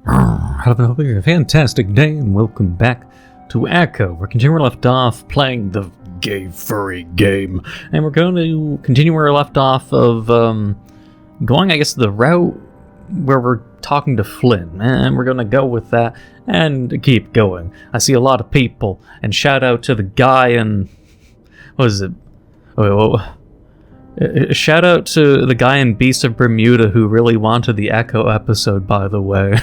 Have a fantastic day and welcome back to Echo. We're continuing where we left off playing the gay furry game. And we're going to continue where we left off of going, I guess, the route where we're talking to Flynn. And we're going to go with that and keep going. I see a lot of people. And shout out to the guy in... What is it? Shout out to the guy in Beast of Bermuda who really wanted the Echo episode, by the way.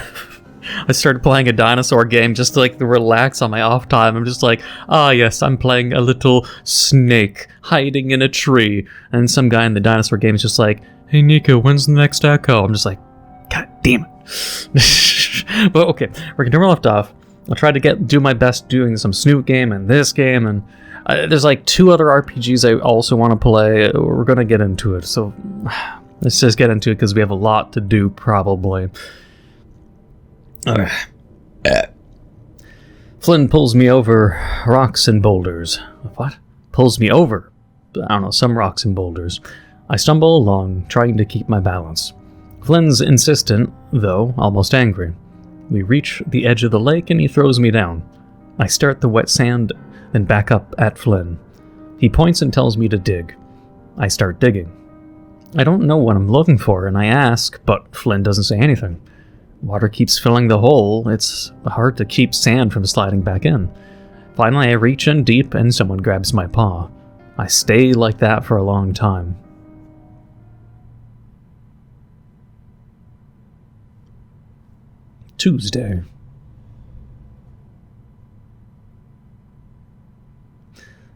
I started playing a dinosaur game just to relax on my off time. I'm just like, yes, I'm playing a little snake hiding in a tree. And some guy in the dinosaur game is just like, hey Neco, when's the next Echo? I'm just like, god damn it. But okay, we're gonna left off. I'll try to do my best doing some Snoot game and this game, and there's two other RPGs I also want to play. We're gonna get into it, so let's just get into it because we have a lot to do probably. Flynn pulls me over rocks and boulders. What? Pulls me over? I don't know, some rocks and boulders. I stumble along, trying to keep my balance. Flynn's insistent, though almost angry. We reach the edge of the lake and he throws me down. I stare at the wet sand, then back up at Flynn. He points and tells me to dig. I start digging. I don't know what I'm looking for, and I ask, but Flynn doesn't say anything. Water keeps filling the hole. It's hard to keep sand from sliding back in. Finally, I reach in deep and someone grabs my paw. I stay like that for a long time. Tuesday.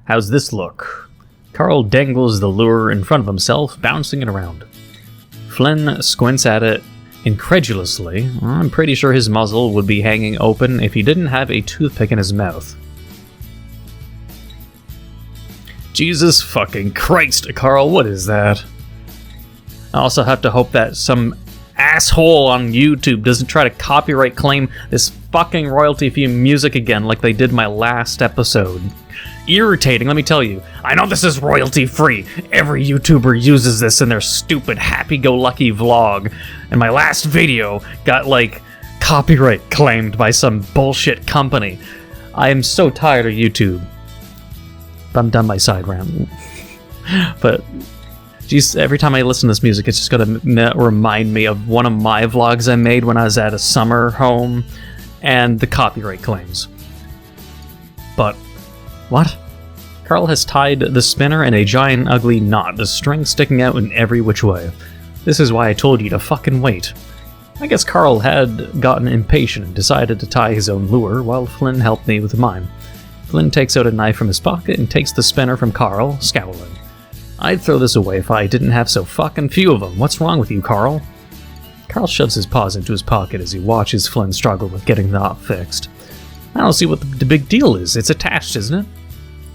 How's this look? Carl dangles the lure in front of himself, bouncing it around. Flynn squints at it incredulously. I'm pretty sure his muzzle would be hanging open if he didn't have a toothpick in his mouth. Jesus fucking Christ, Carl, what is that? I also have to hope that some asshole on YouTube doesn't try to copyright claim this fucking royalty-free music again like they did my last episode. Irritating, let me tell you. I know this is royalty-free. Every YouTuber uses this in their stupid happy-go-lucky vlog. And my last video got, copyright claimed by some bullshit company. I am so tired of YouTube. I'm done my side rant. But, geez, every time I listen to this music, it's just gonna remind me of one of my vlogs I made when I was at a summer home and the copyright claims. But what? Carl has tied the spinner in a giant ugly knot, the string sticking out in every which way. This is why I told you to fucking wait. I guess Carl had gotten impatient and decided to tie his own lure while Flynn helped me with mine. Flynn takes out a knife from his pocket and takes the spinner from Carl, scowling. I'd throw this away if I didn't have so fucking few of them. What's wrong with you, Carl? Carl shoves his paws into his pocket as he watches Flynn struggle with getting the knot fixed. I don't see what the big deal is. It's attached, isn't it?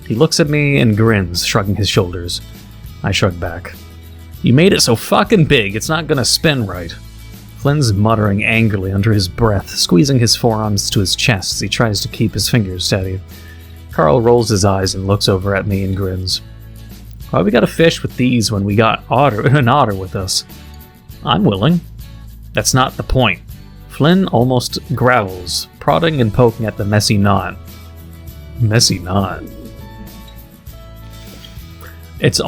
He looks at me and grins, shrugging his shoulders. I shrug back. You made it so fucking big, it's not gonna spin right. Flynn's muttering angrily under his breath, squeezing his forearms to his chest as he tries to keep his fingers steady. Carl rolls his eyes and looks over at me and grins. Why we gotta fish with these when we got an otter with us? I'm willing. That's not the point. Flynn almost growls, prodding and poking at the messy knot. Messy knot? It's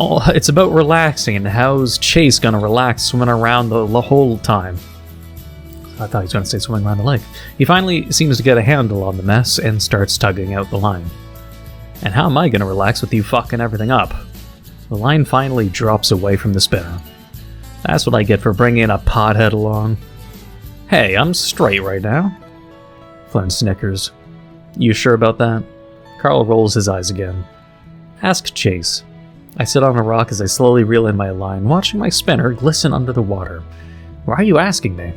about relaxing, and how's Chase gonna relax swimming around the whole time? I thought he was gonna say swimming around the lake. He finally seems to get a handle on the mess and starts tugging out the line. And how am I gonna relax with you fucking everything up? The line finally drops away from the spinner. That's what I get for bringing a pothead along. Hey, I'm straight right now. Flynn snickers. You sure about that? Carl rolls his eyes again. Ask Chase. I sit on a rock as I slowly reel in my line, watching my spinner glisten under the water. Why are you asking me?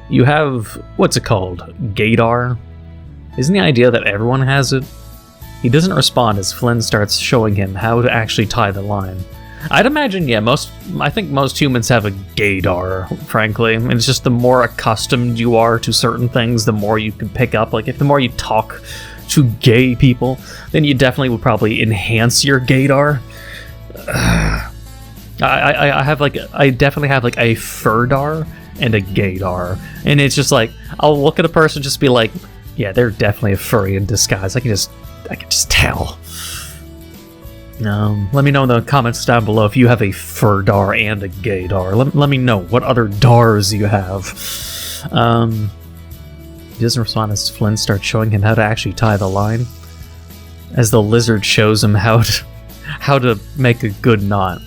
You have, what's it called, Gaydar? Isn't the idea that everyone has it? He doesn't respond as Flynn starts showing him how to actually tie the line. I'd imagine, yeah, I think most humans have a Gaydar, frankly. It's just the more accustomed you are to certain things, the more you can pick up. If the more you talk to gay people, then you definitely would probably enhance your Gaydar. I definitely have a Furdar and a Gaydar, and it's just I'll look at a person and just be like, yeah, they're definitely a furry in disguise. I can just tell. Let me know in the comments down below if you have a furdar and a gaydar. Let me know what other dars you have. He doesn't respond as Flynn starts showing him how to actually tie the line. As the lizard shows him how to make a good knot.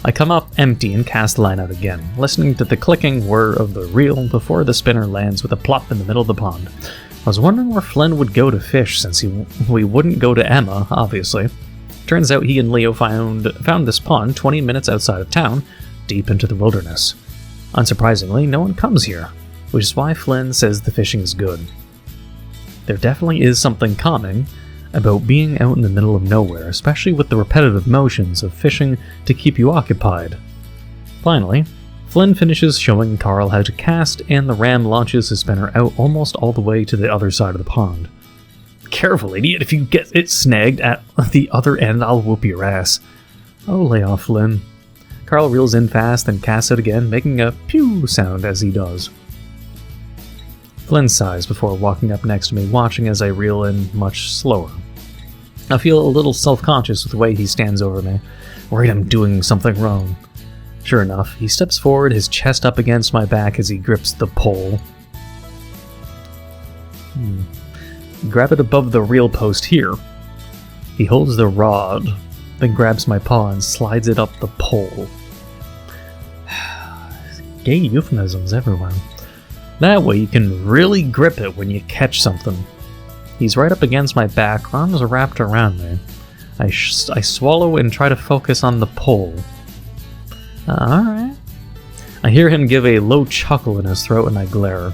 I come up empty and cast the line out again, listening to the clicking whir of the reel before the spinner lands with a plop in the middle of the pond. I was wondering where Flynn would go to fish, since we wouldn't go to Emma, obviously. Turns out he and Leo found this pond 20 minutes outside of town, deep into the wilderness. Unsurprisingly, no one comes here, which is why Flynn says the fishing is good. There definitely is something calming about being out in the middle of nowhere, especially with the repetitive motions of fishing to keep you occupied. Finally, Flynn finishes showing Carl how to cast, and the ram launches his spinner out almost all the way to the other side of the pond. Careful, idiot, if you get it snagged at the other end, I'll whoop your ass. Oh, lay off, Flynn. Carl reels in fast and casts it again, making a pew sound as he does. Flynn sighs before walking up next to me, watching as I reel in much slower. I feel a little self-conscious with the way he stands over me, worried I'm doing something wrong. Sure enough, he steps forward, his chest up against my back as he grips the pole. Grab it above the reel post here. He holds the rod, then grabs my paw and slides it up the pole. Gay euphemisms everywhere. That way you can really grip it when you catch something. He's right up against my back, arms are wrapped around me. I swallow and try to focus on the pole. Alright. I hear him give a low chuckle in his throat and I glare.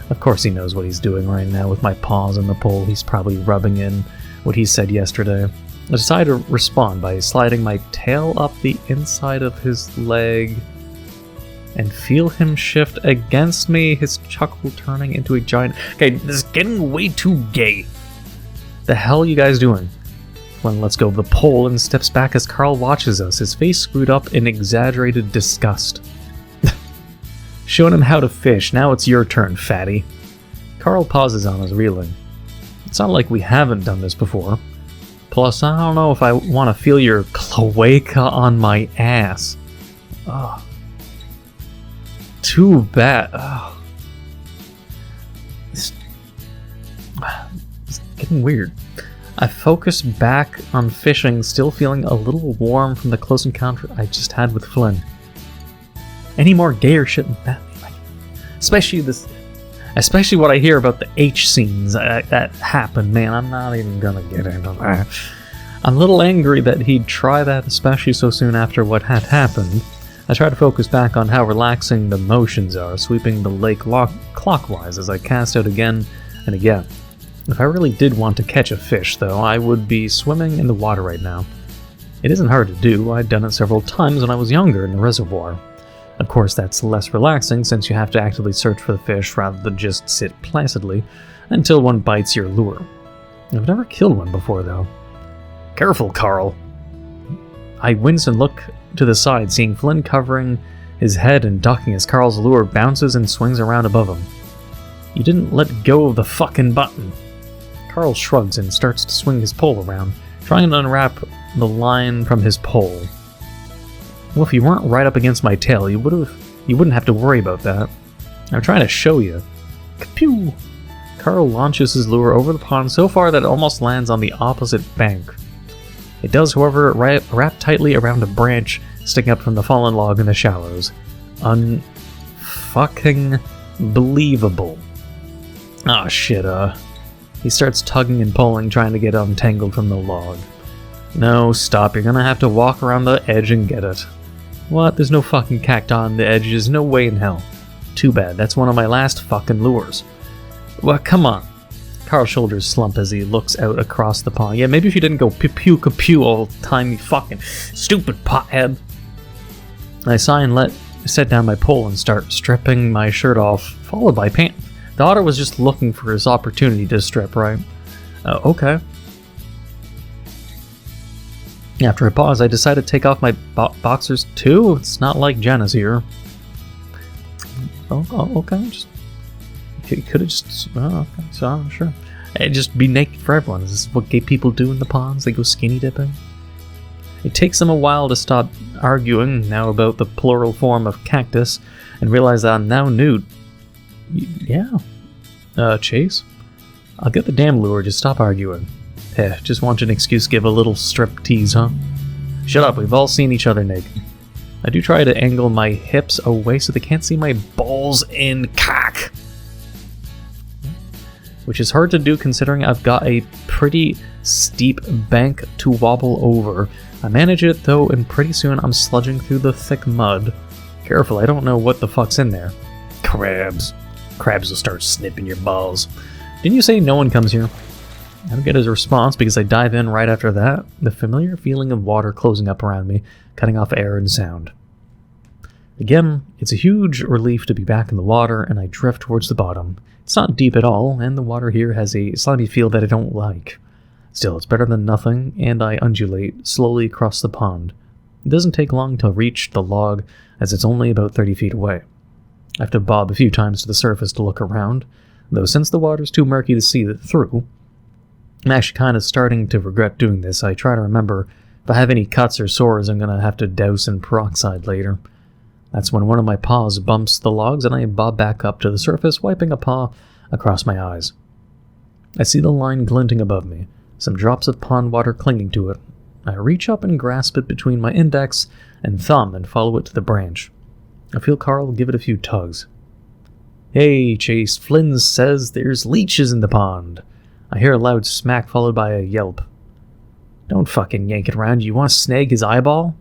Of course he knows what he's doing right now with my paws on the pole. He's probably rubbing in what he said yesterday. I decide to respond by sliding my tail up the inside of his leg and feel him shift against me, his chuckle turning into a giant... Okay, this is getting way too gay. The hell are you guys doing? Flynn lets go of the pole and steps back as Carl watches us, his face screwed up in exaggerated disgust. Showing him how to fish, now it's your turn, fatty. Carl pauses on his reeling. It's not like we haven't done this before. Plus, I don't know if I want to feel your cloaca on my ass. Ugh. Too bad. Ugh. It's getting weird. I focus back on fishing, still feeling a little warm from the close encounter I just had with Flynn. Any more gayer shit than that? Especially what I hear about the H scenes that happen, man. I'm not even gonna get into that. I'm a little angry that he'd try that, especially so soon after what had happened. I try to focus back on how relaxing the motions are, sweeping the lake clockwise as I cast out again and again. If I really did want to catch a fish, though, I would be swimming in the water right now. It isn't hard to do. I'd done it several times when I was younger in the reservoir. Of course, that's less relaxing since you have to actively search for the fish rather than just sit placidly until one bites your lure. I've never killed one before, though. Careful, Carl. I wince and look to the side, seeing Flynn covering his head and ducking as Carl's lure bounces and swings around above him. You didn't let go of the fucking button. Carl shrugs and starts to swing his pole around, trying to unwrap the line from his pole. Well, if you weren't right up against my tail, you wouldn't have to worry about that. I'm trying to show you. Kapew! Carl launches his lure over the pond so far that it almost lands on the opposite bank. It does, however, wrap tightly around a branch sticking up from the fallen log in the shallows. Unfucking believable. Ah, shit, He starts tugging and pulling, trying to get untangled from the log. No, stop, you're gonna have to walk around the edge and get it. What? There's no fucking cacti on the edges, no way in hell. Too bad, that's one of my last fucking lures. Well, come on. Carl's shoulders slump as he looks out across the pond. Yeah, maybe if you didn't go pew-pew all the time, you fucking stupid pothead. I sigh and set down my pole and start stripping my shirt off, followed by pants. The otter was just looking for his opportunity to strip, right? Okay. After a pause, I decided to take off my boxers too. It's not like Jenna's here. Oh, okay. Just Could have just... Oh, okay, so, sure. Hey, just be naked for everyone. Is this what gay people do in the ponds? They go skinny dipping? It takes them a while to stop arguing now about the plural form of cactus and realize that I'm now nude. Yeah. Chase? I'll get the damn lure, just stop arguing. Just want an excuse to give a little strip tease, huh? Shut up, we've all seen each other naked. I do try to angle my hips away so they can't see my balls in cock. Which is hard to do considering I've got a pretty steep bank to wobble over. I manage it though, and pretty soon I'm sludging through the thick mud. Careful, I don't know what the fuck's in there. Crabs. Crabs will start snipping your balls. Didn't you say no one comes here? I don't get his response because I dive in right after that, the familiar feeling of water closing up around me, cutting off air and sound. Again, it's a huge relief to be back in the water, and I drift towards the bottom. It's not deep at all, and the water here has a slimy feel that I don't like. Still, it's better than nothing, and I undulate slowly across the pond. It doesn't take long to reach the log, as it's only about 30 feet away. I have to bob a few times to the surface to look around, though since the water's too murky to see it through, I'm actually kind of starting to regret doing this. I try to remember if I have any cuts or sores I'm going to have to douse in peroxide later. That's when one of my paws bumps the logs and I bob back up to the surface, wiping a paw across my eyes. I see the line glinting above me, some drops of pond water clinging to it. I reach up and grasp it between my index and thumb and follow it to the branch. I feel Carl give it a few tugs. Hey, Chase, Flynn says there's leeches in the pond. I hear a loud smack followed by a yelp. Don't fucking yank it around. You want to snag his eyeball?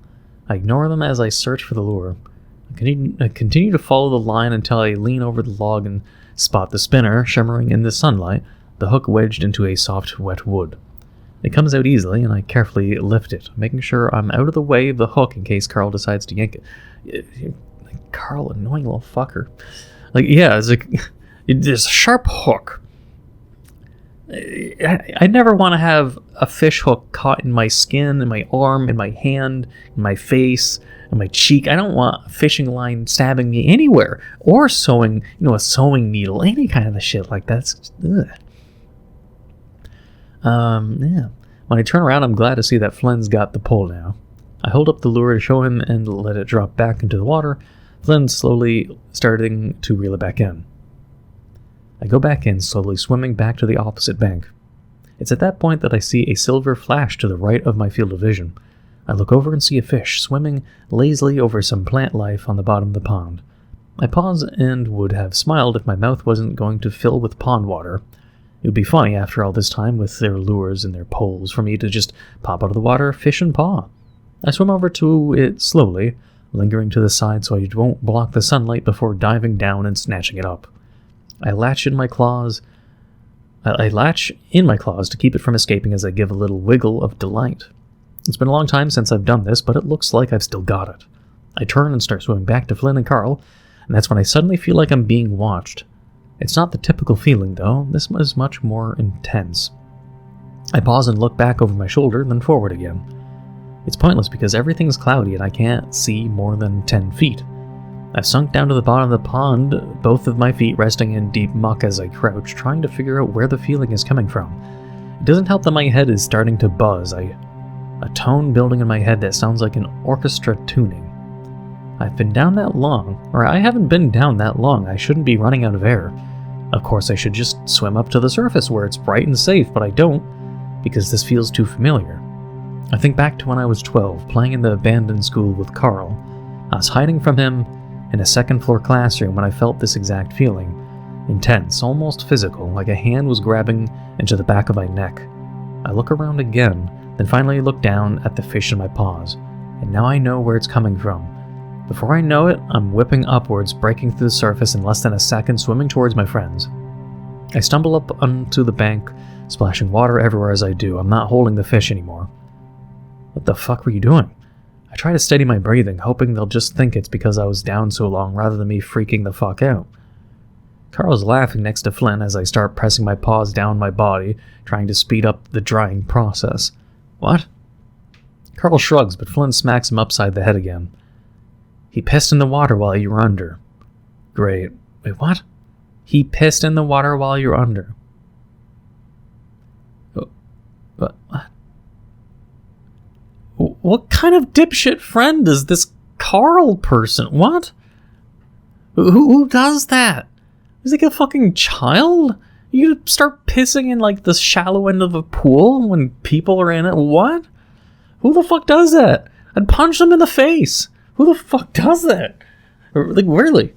I ignore them as I search for the lure. I continue to follow the line until I lean over the log and spot the spinner shimmering in the sunlight, the hook wedged into a soft, wet wood. It comes out easily, and I carefully lift it, making sure I'm out of the way of the hook in case Carl decides to yank it. Carl, annoying little fucker. There's a sharp hook. I never want to have a fish hook caught in my skin, in my arm, in my hand, in my face, in my cheek. I don't want a fishing line stabbing me anywhere, or sewing, a sewing needle, any kind of shit like that. Ugh. Yeah. When I turn around, I'm glad to see that Flynn's got the pole now. I hold up the lure to show him and let it drop back into the water. Flynn's slowly starting to reel it back in. I go back in, slowly swimming back to the opposite bank. It's at that point that I see a silver flash to the right of my field of vision. I look over and see a fish swimming lazily over some plant life on the bottom of the pond. I pause and would have smiled if my mouth wasn't going to fill with pond water. It would be funny after all this time with their lures and their poles for me to just pop out of the water, fish and paw. I swim over to it slowly, lingering to the side so it won't block the sunlight before diving down and snatching it up. I latch in my claws to keep it from escaping as I give a little wiggle of delight. It's been a long time since I've done this, but it looks like I've still got it. I turn and start swimming back to Flynn and Carl, and that's when I suddenly feel like I'm being watched. It's not the typical feeling, though. This is much more intense. I pause and look back over my shoulder, then forward again. It's pointless because everything's cloudy and I can't see more than 10 feet. I've sunk down to the bottom of the pond, both of my feet resting in deep muck as I crouch, trying to figure out where the feeling is coming from. It doesn't help that my head is starting to buzz. A tone building in my head that sounds like an orchestra tuning. I've been down that long, or I haven't been down that long. I shouldn't be running out of air. Of course, I should just swim up to the surface where it's bright and safe, but I don't, because this feels too familiar. I think back to when I was 12, playing in the abandoned school with Carl. I was hiding from him in a second-floor classroom when I felt this exact feeling. Intense, almost physical, like a hand was grabbing into the back of my neck. I look around again, then finally look down at the fish in my paws, and now I know where it's coming from. Before I know it, I'm whipping upwards, breaking through the surface in less than a second, swimming towards my friends. I stumble up onto the bank, splashing water everywhere as I do. I'm not holding the fish anymore. What the fuck were you doing? I try to steady my breathing, hoping they'll just think it's because I was down so long rather than me freaking the fuck out. Carl's laughing next to Flynn as I start pressing my paws down my body, trying to speed up the drying process. What? Carl shrugs, but Flynn smacks him upside the head again. He pissed in the water while you were under. Great. Wait, what? He pissed in the water while you're under. What kind of dipshit friend is this Carl person? What? Who does that? Is he like a fucking child? You start pissing in like the shallow end of a pool when people are in it? What? Who the fuck does that? I'd punch them in the face. Who the fuck does that? Like, really?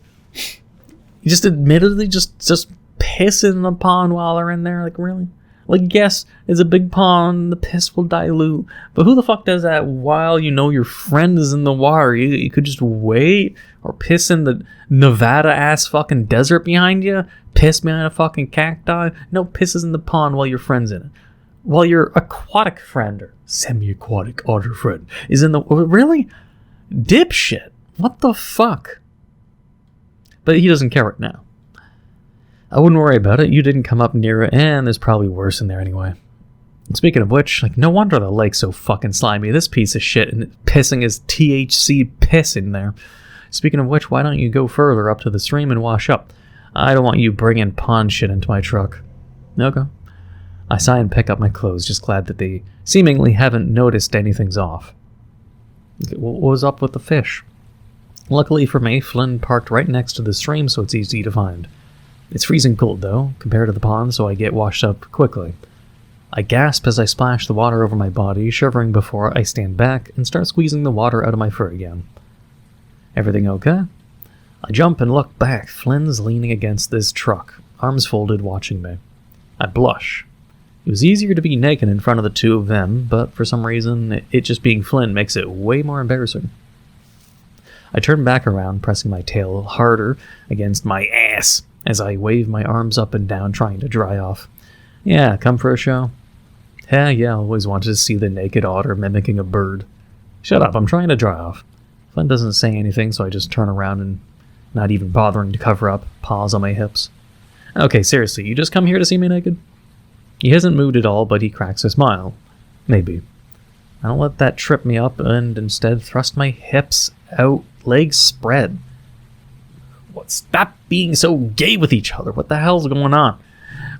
You just admittedly just piss in the pond while they're in there? Like, really? Like, yes, it's a big pond, the piss will dilute, but who the fuck does that while you know your friend is in the water? You could just wait, or piss in the Nevada-ass fucking desert behind you, piss behind a fucking cacti. No pisses in the pond while your friend's in it. While your aquatic friend, or semi-aquatic otter friend, is in the... Really? Dipshit. What the fuck? But he doesn't care right now. I wouldn't worry about it. You didn't come up near it, and there's probably worse in there anyway. And speaking of which, like, no wonder the lake's so fucking slimy. This piece of shit and pissing his THC piss in there. Speaking of which, why don't you go further up to the stream and wash up? I don't want you bringing pond shit into my truck. Okay. I sigh and pick up my clothes, just glad that they seemingly haven't noticed anything's off. Okay, what was up with the fish? Luckily for me, Flynn parked right next to the stream, so it's easy to find. It's freezing cold, though, compared to the pond, so I get washed up quickly. I gasp as I splash the water over my body, shivering before I stand back and start squeezing the water out of my fur again. Everything okay? I jump and look back. Flynn's leaning against this truck, arms folded, watching me. I blush. It was easier to be naked in front of the two of them, but for some reason, it just being Flynn makes it way more embarrassing. I turn back around, pressing my tail harder against my ass as I wave my arms up and down, trying to dry off. Yeah, come for a show? Yeah, I always wanted to see the naked otter mimicking a bird. Shut up, I'm trying to dry off. Flynn doesn't say anything, so I just turn around and, not even bothering to cover up, paws on my hips. Okay, seriously, you just come here to see me naked? He hasn't moved at all, but he cracks a smile. Maybe. I don't let that trip me up and instead thrust my hips out, legs spread. Stop being so gay with each other. What the hell's going on?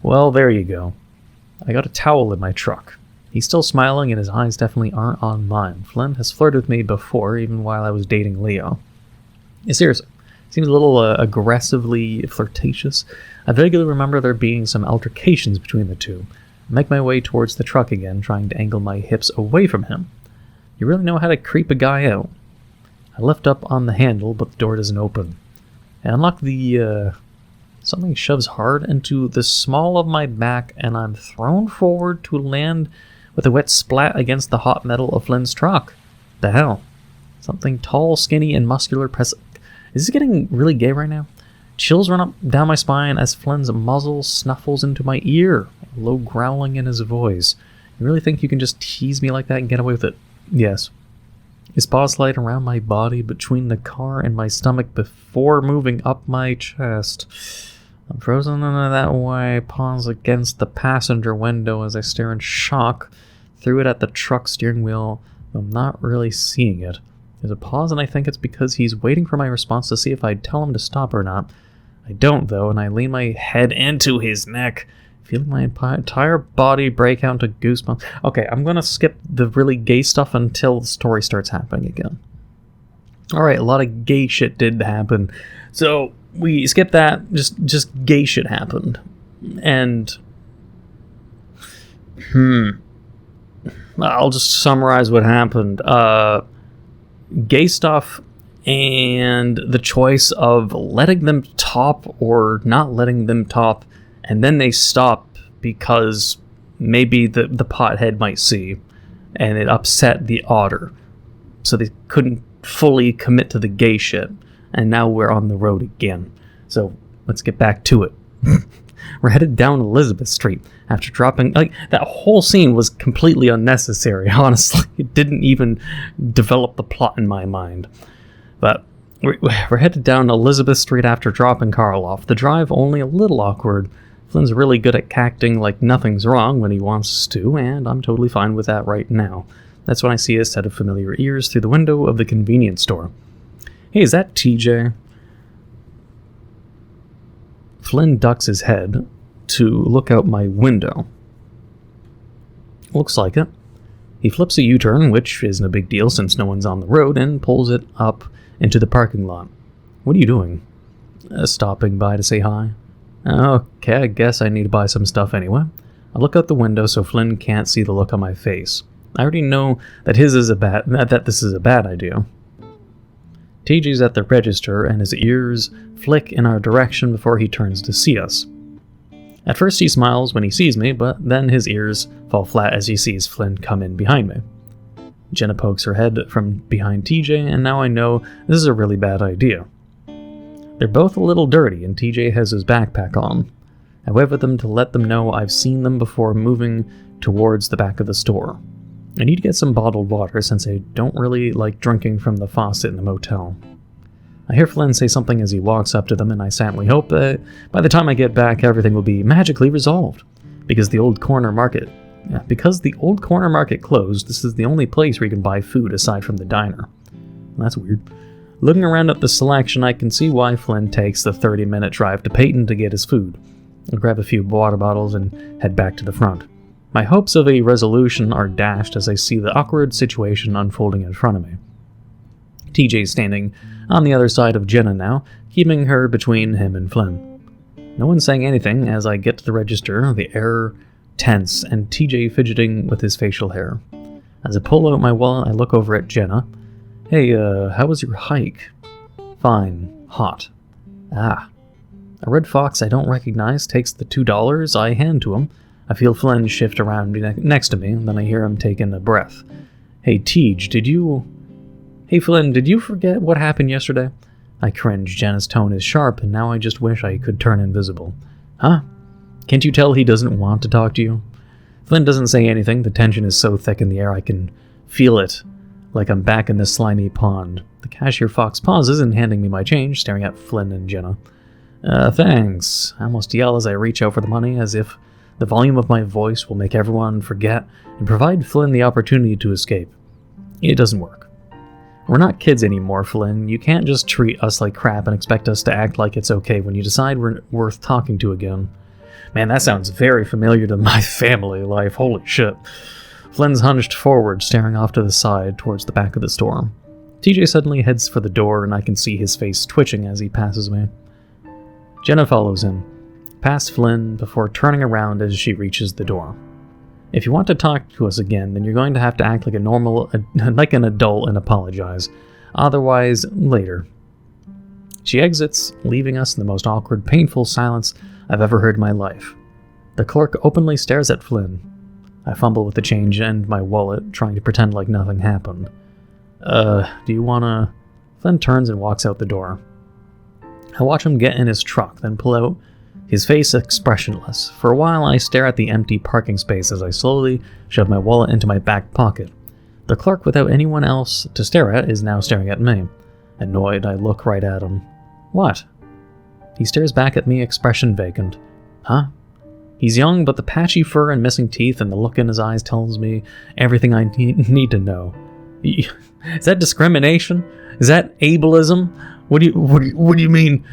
Well, there you go. I got a towel in my truck. He's still smiling and his eyes definitely aren't on mine. Flynn has flirted with me before, even while I was dating Leo. Yeah, seriously. Seems a little aggressively flirtatious. I vaguely remember there being some altercations between the two. I make my way towards the truck again, trying to angle my hips away from him. You really know how to creep a guy out. I lift up on the handle, but the door doesn't open. I unlock the, something shoves hard into the small of my back, and I'm thrown forward to land with a wet splat against the hot metal of Flynn's truck. The hell? Something tall, skinny, and muscular press... Is this getting really gay right now? Chills run up down my spine as Flynn's muzzle snuffles into my ear, low growling in his voice. You really think you can just tease me like that and get away with it? Yes. His paws slide around my body between the car and my stomach before moving up my chest. I'm frozen in that way, paws against the passenger window as I stare in shock through it at the truck steering wheel. I'm not really seeing it. There's a pause, and I think it's because he's waiting for my response to see if I'd tell him to stop or not. I don't, though, and I lean my head into his neck, feeling my entire body break out into goosebumps. Okay, I'm gonna skip the really gay stuff until the story starts happening again. Alright, a lot of gay shit did happen. So, we skip that, just gay shit happened. And... I'll just summarize what happened. Gay stuff and the choice of letting them top or not letting them top, and then they stop because maybe the pothead might see, and it upset the otter, so they couldn't fully commit to the gay shit, and now we're on the road again. So let's get back to it. We're headed down Elizabeth Street after dropping... Like, that whole scene was completely unnecessary, honestly. It didn't even develop the plot in my mind. But we're headed down Elizabeth Street after dropping Carl off. The drive only a little awkward. Flynn's really good at acting like nothing's wrong when he wants to, and I'm totally fine with that right now. That's when I see a set of familiar ears through the window of the convenience store. Hey, is that TJ? Flynn ducks his head to look out my window. Looks like it. He flips a U-turn, which isn't a big deal since no one's on the road, and pulls it up into the parking lot. What are you doing? Stopping by to say hi. Okay, I guess I need to buy some stuff anyway. I look out the window so Flynn can't see the look on my face. I already know that this is a bad idea. TJ's at the register and his ears flick in our direction before he turns to see us. At first he smiles when he sees me, but then his ears fall flat as he sees Flynn come in behind me. Jenna pokes her head from behind TJ, and now I know this is a really bad idea. They're both a little dirty, and TJ has his backpack on. I wave at them to let them know I've seen them before moving towards the back of the store. I need to get some bottled water since I don't really like drinking from the faucet in the motel. I hear Flynn say something as he walks up to them, and I sadly hope that by the time I get back, everything will be magically resolved. Because the old corner market closed, this is the only place where you can buy food aside from the diner. That's weird. Looking around at the selection, I can see why Flynn takes the 30-minute drive to Peyton to get his food. I'll grab a few water bottles and head back to the front. My hopes of a resolution are dashed as I see the awkward situation unfolding in front of me. TJ's standing on the other side of Jenna now, keeping her between him and Flynn. No one's saying anything as I get to the register, the air tense, and TJ fidgeting with his facial hair. As I pull out my wallet, I look over at Jenna. Hey, how was your hike? Fine. Hot. Ah. A red fox I don't recognize takes the $2 I hand to him. I feel Flynn shift around next to me, and then I hear him take in a breath. Hey, Hey, Flynn, did you forget what happened yesterday? I cringe. Jenna's tone is sharp, and now I just wish I could turn invisible. Huh? Can't you tell he doesn't want to talk to you? Flynn doesn't say anything. The tension is so thick in the air I can feel it, like I'm back in the slimy pond. The cashier fox pauses in handing me my change, staring at Flynn and Jenna. Thanks. I almost yell as I reach out for the money, as if the volume of my voice will make everyone forget and provide Flynn the opportunity to escape. It doesn't work. We're not kids anymore, Flynn. You can't just treat us like crap and expect us to act like it's okay when you decide we're worth talking to again. Man, that sounds very familiar to my family life. Holy shit. Flynn's hunched forward, staring off to the side towards the back of the store. TJ suddenly heads for the door, and I can see his face twitching as he passes me. Jenna follows him, past Flynn, before turning around as she reaches the door. If you want to talk to us again, then you're going to have to act like an adult and apologize. Otherwise, later. She exits, leaving us in the most awkward, painful silence I've ever heard in my life. The clerk openly stares at Flynn. I fumble with the change and my wallet, trying to pretend like nothing happened. Do you wanna... Flynn turns and walks out the door. I watch him get in his truck, then pull out, his face expressionless. For a while, I stare at the empty parking space as I slowly shove my wallet into my back pocket. The clerk, without anyone else to stare at, is now staring at me. Annoyed, I look right at him. What? He stares back at me, expression vacant. Huh? He's young, but the patchy fur and missing teeth and the look in his eyes tells me everything I need to know. Is that discrimination? Is that ableism? What do you mean?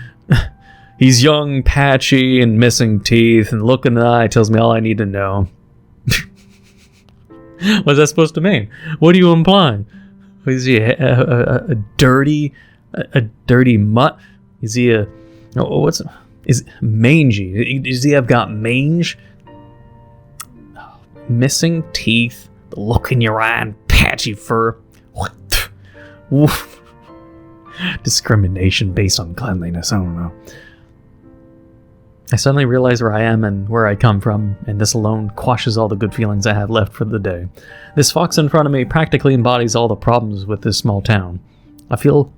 He's young, patchy, and missing teeth, and the look in the eye tells me all I need to know. What's that supposed to mean? What are you implying? Is he a dirty mutt? Is he is mangy? Does he have got mange? Missing teeth, the look in your eye, and patchy fur. Discrimination based on cleanliness. I don't know. I suddenly realize where I am and where I come from, and this alone quashes all the good feelings I have left for the day. This fox in front of me practically embodies all the problems with this small town. I feel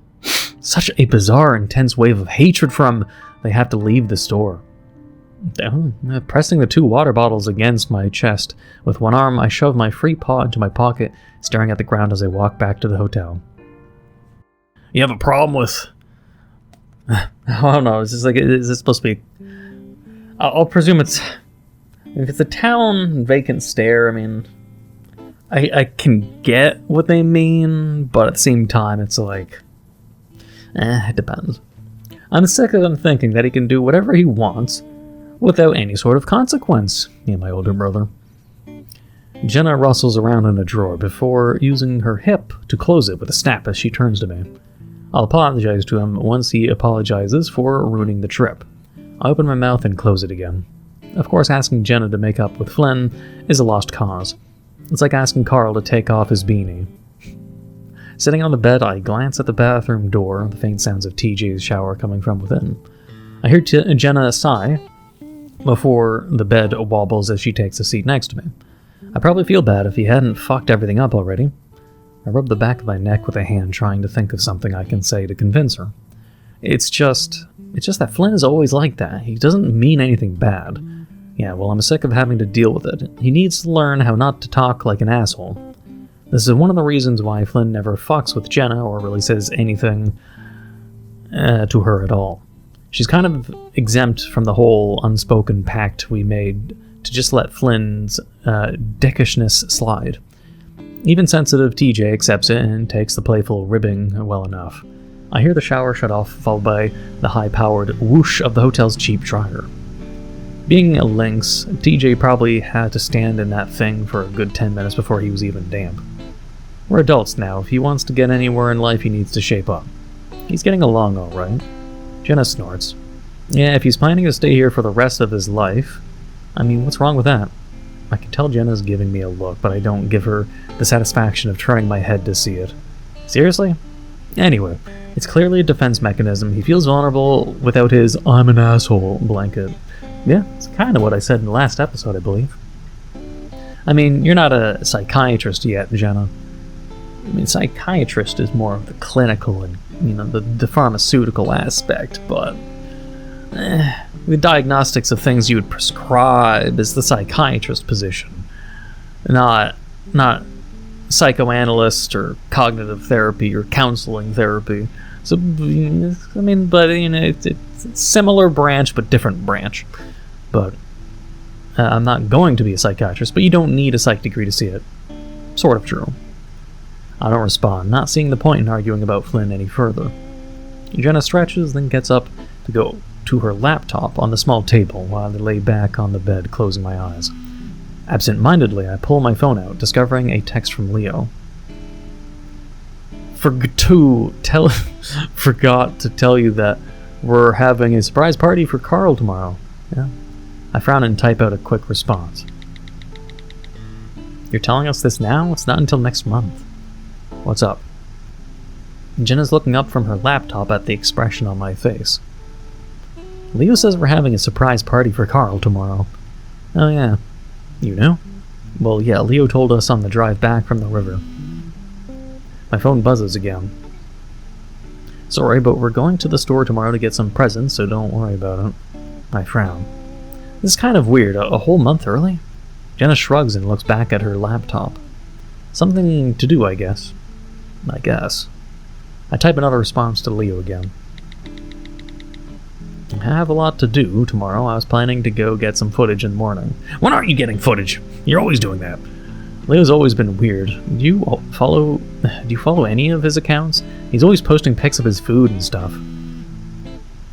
such a bizarre, intense wave of hatred from they have to leave the store. Pressing the 2 water bottles against my chest, with one arm I shove my free paw into my pocket, staring at the ground as I walk back to the hotel. You have a problem with... I don't know, is this supposed to be... I'll presume if it's a town vacant stare, I mean, I can get what they mean, but at the same time, it's like, it depends. I'm sick of him thinking that he can do whatever he wants without any sort of consequence, me and my older brother. Jenna rustles around in a drawer before using her hip to close it with a snap as she turns to me. I'll apologize to him once he apologizes for ruining the trip. I open my mouth and close it again. Of course, asking Jenna to make up with Flynn is a lost cause. It's like asking Carl to take off his beanie. Sitting on the bed, I glance at the bathroom door, the faint sounds of TJ's shower coming from within. I hear Jenna sigh before the bed wobbles as she takes a seat next to me. I probably feel bad if he hadn't fucked everything up already. I rub the back of my neck with a hand, trying to think of something I can say to convince her. It's just that Flynn is always like that. He doesn't mean anything bad. Yeah, well, I'm sick of having to deal with it. He needs to learn how not to talk like an asshole. This is one of the reasons why Flynn never fucks with Jenna or really says anything to her at all. She's kind of exempt from the whole unspoken pact we made to just let Flynn's dickishness slide. Even sensitive TJ accepts it and takes the playful ribbing well enough. I hear the shower shut off, followed by the high-powered whoosh of the hotel's cheap dryer. Being a lynx, TJ probably had to stand in that thing for a good 10 minutes before he was even damp. We're adults now. If he wants to get anywhere in life, he needs to shape up. He's getting along all right. Jenna snorts. Yeah, if he's planning to stay here for the rest of his life, I mean, what's wrong with that? I can tell Jenna's giving me a look, but I don't give her the satisfaction of turning my head to see it. Seriously? Anyway, it's clearly a defense mechanism. He feels vulnerable without his "I'm an asshole" blanket. Yeah, it's kind of what I said in the last episode, I believe. I mean, you're not a psychiatrist yet, Jenna. I mean, psychiatrist is more of the clinical and, the pharmaceutical aspect, but the diagnostics of things you would prescribe is the psychiatrist position, not psychoanalyst or cognitive therapy or counseling therapy. So, I mean, but it's similar branch but different branch. But I'm not going to be a psychiatrist, but you don't need a psych degree to see it. Sort of true. I don't respond, not seeing the point in arguing about Flynn any further. Jenna stretches, then gets up to go to her laptop on the small table while I lay back on the bed, closing my eyes. Absent-mindedly, I pull my phone out, discovering a text from Leo. Forgot to tell you that we're having a surprise party for Carl tomorrow. Yeah. I frown and type out a quick response. You're telling us this now? It's not until next month. What's up? Jenna's looking up from her laptop at the expression on my face. Leo says we're having a surprise party for Carl tomorrow. Oh yeah. You know? Well, yeah, Leo told us on the drive back from the river. My phone buzzes again. Sorry, but we're going to the store tomorrow to get some presents, so don't worry about it. I frown. This is kind of weird. A whole month early? Jenna shrugs and looks back at her laptop. Something to do, I guess. I type another response to Leo again. I have a lot to do tomorrow. I was planning to go get some footage in the morning. When aren't you getting footage? You're always doing that. Leo's always been weird. Do you follow any of his accounts? He's always posting pics of his food and stuff.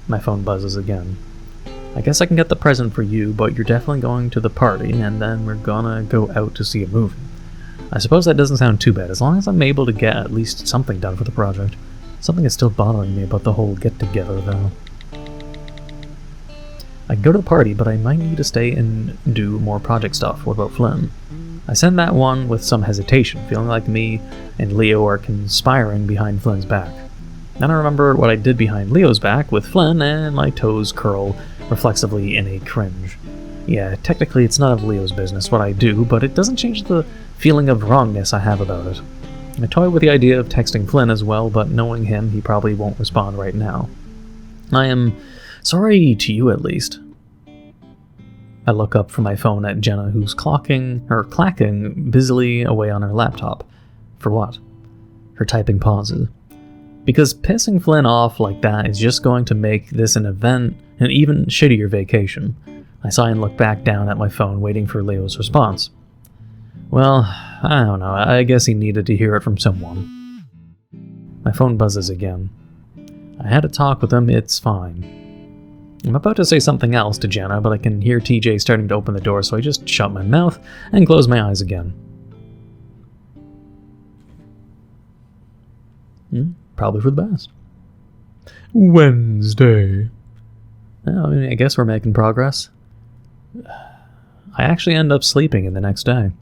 My phone buzzes again. I guess I can get the present for you, but you're definitely going to the party, and then we're gonna go out to see a movie. I suppose that doesn't sound too bad, as long as I'm able to get at least something done for the project. Something is still bothering me about the whole get-together, though. I can go to the party, but I might need to stay and do more project stuff. What about Flynn? I send that one with some hesitation, feeling like me and Leo are conspiring behind Flynn's back. Then I remember what I did behind Leo's back with Flynn, and my toes curl reflexively in a cringe. Yeah, technically it's none of Leo's business what I do, but it doesn't change the feeling of wrongness I have about it. I toy with the idea of texting Flynn as well, but knowing him, he probably won't respond right now. I am sorry to you, at least. I look up from my phone at Jenna, who's clacking busily away on her laptop. For what? Her typing pauses. Because pissing Flynn off like that is just going to make this an even shittier vacation. I sigh and look back down at my phone, waiting for Leo's response. Well, I don't know, I guess he needed to hear it from someone. My phone buzzes again. I I had a talk with him, it's fine. I'm about to say something else to Jenna, but I can hear TJ starting to open the door, so I just shut my mouth and close my eyes again. Probably for the best. Wednesday. Well, I guess we're making progress. I actually end up sleeping in the next day.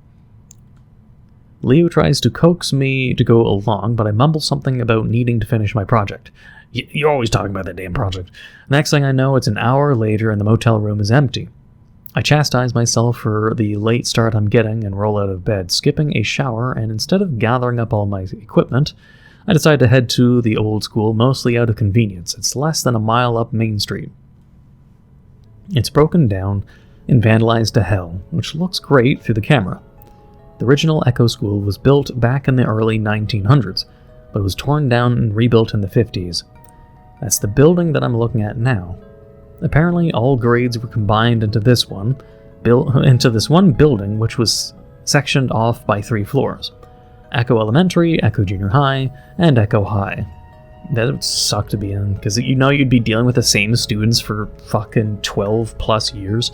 Leo tries to coax me to go along, but I mumble something about needing to finish my project. You're always talking about that damn project. Next thing I know, it's an hour later and the motel room is empty. I chastise myself for the late start I'm getting and roll out of bed, skipping a shower, and instead of gathering up all my equipment, I decide to head to the old school, mostly out of convenience. It's less than a mile up Main Street. It's broken down and vandalized to hell, which looks great through the camera. The original Echo School was built back in the early 1900s, but was torn down and rebuilt in the 50s. That's the building that I'm looking at now. Apparently, all grades were combined into this one building, which was sectioned off by 3 floors. Echo Elementary, Echo Junior High, and Echo High. That would suck to be in, because you'd be dealing with the same students for fucking 12 plus years.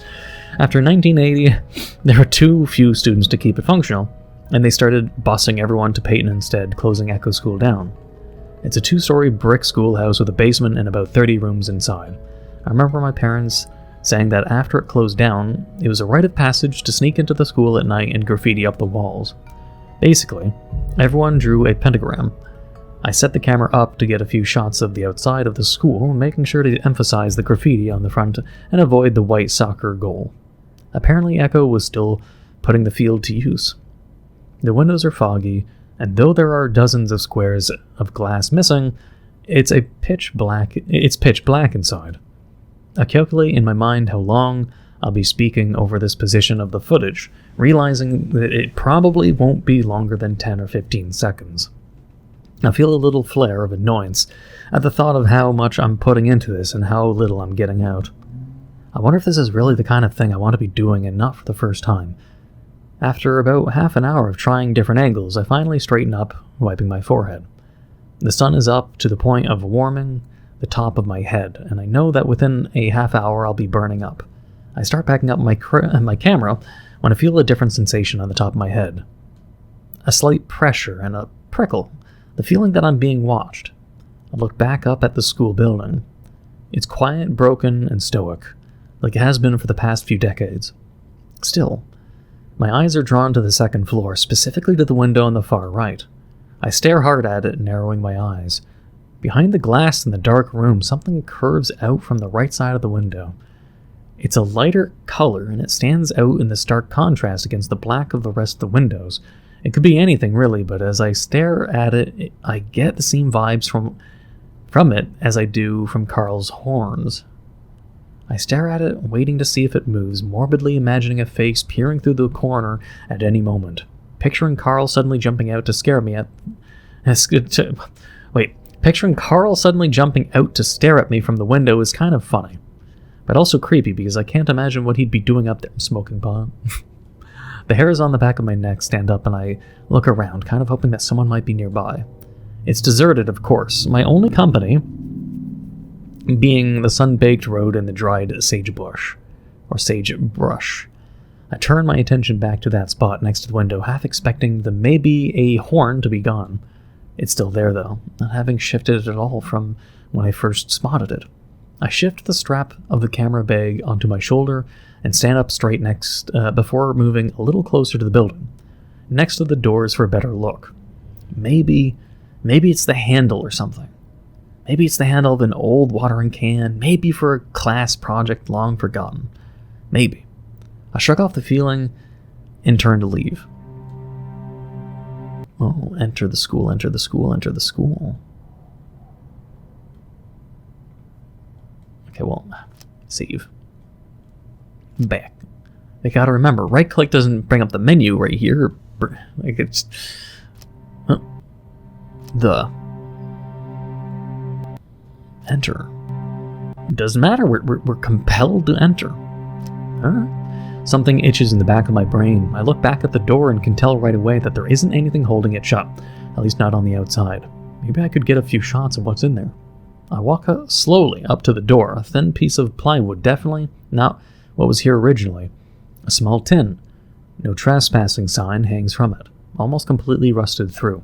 After 1980, there were too few students to keep it functional, and they started busing everyone to Peyton instead, closing Echo School down. It's a 2-story brick schoolhouse with a basement and about 30 rooms inside. I remember my parents saying that after it closed down, it was a rite of passage to sneak into the school at night and graffiti up the walls. Basically, everyone drew a pentagram. I set the camera up to get a few shots of the outside of the school, making sure to emphasize the graffiti on the front and avoid the white soccer goal. Apparently Echo was still putting the field to use. The windows are foggy, and though there are dozens of squares of glass missing, it's pitch black inside. I calculate in my mind how long I'll be speaking over this position of the footage, realizing that it probably won't be longer than 10 or 15 seconds. I feel a little flare of annoyance at the thought of how much I'm putting into this and how little I'm getting out. I wonder if this is really the kind of thing I want to be doing and not for the first time. After about half an hour of trying different angles, I finally straighten up, wiping my forehead. The sun is up to the point of warming the top of my head, and I know that within a half hour I'll be burning up. I start backing up my camera when I feel a different sensation on the top of my head. A slight pressure and a prickle. The feeling that I'm being watched. I look back up at the school building. It's quiet, broken, and stoic, like it has been for the past few decades. Still, my eyes are drawn to the second floor, specifically to the window on the far right. I stare hard at it, narrowing my eyes. Behind the glass in the dark room, something curves out from the right side of the window. It's a lighter color, and it stands out in the stark contrast against the black of the rest of the windows. It could be anything, really, but as I stare at it, I get the same vibes from it as I do from Carl's horns. I stare at it, waiting to see if it moves, morbidly imagining a face peering through the corner at any moment. Picturing Carl suddenly jumping out to scare me Picturing Carl suddenly jumping out to stare at me from the window is kind of funny, but also creepy because I can't imagine what he'd be doing up there smoking pot. The hairs on the back of my neck stand up and I look around, kind of hoping that someone might be nearby. It's deserted, of course, my only company being the sun-baked road and the dried sagebrush. I turn my attention back to that spot next to the window, half expecting the maybe a horn to be gone. It's still there, though, not having shifted at all from when I first spotted it. I shift the strap of the camera bag onto my shoulder and stand up straight before moving a little closer to the building, next to the doors for a better look. Maybe it's the handle or something. Maybe it's the handle of an old watering can, maybe for a class project long forgotten. Maybe. I shrug off the feeling and turn to leave. Oh, enter the school, enter the school, enter the school. Okay, well, save. Back. I gotta remember, right click doesn't bring up the menu right here. Like it's... Enter. Doesn't matter, we're compelled to enter. Alright. Something itches in the back of my brain. I look back at the door and can tell right away that there isn't anything holding it shut, at least not on the outside. Maybe I could get a few shots of what's in there. I walk slowly up to the door. A thin piece of plywood, definitely not what was here originally. A small tin. No trespassing sign hangs from it, almost completely rusted through.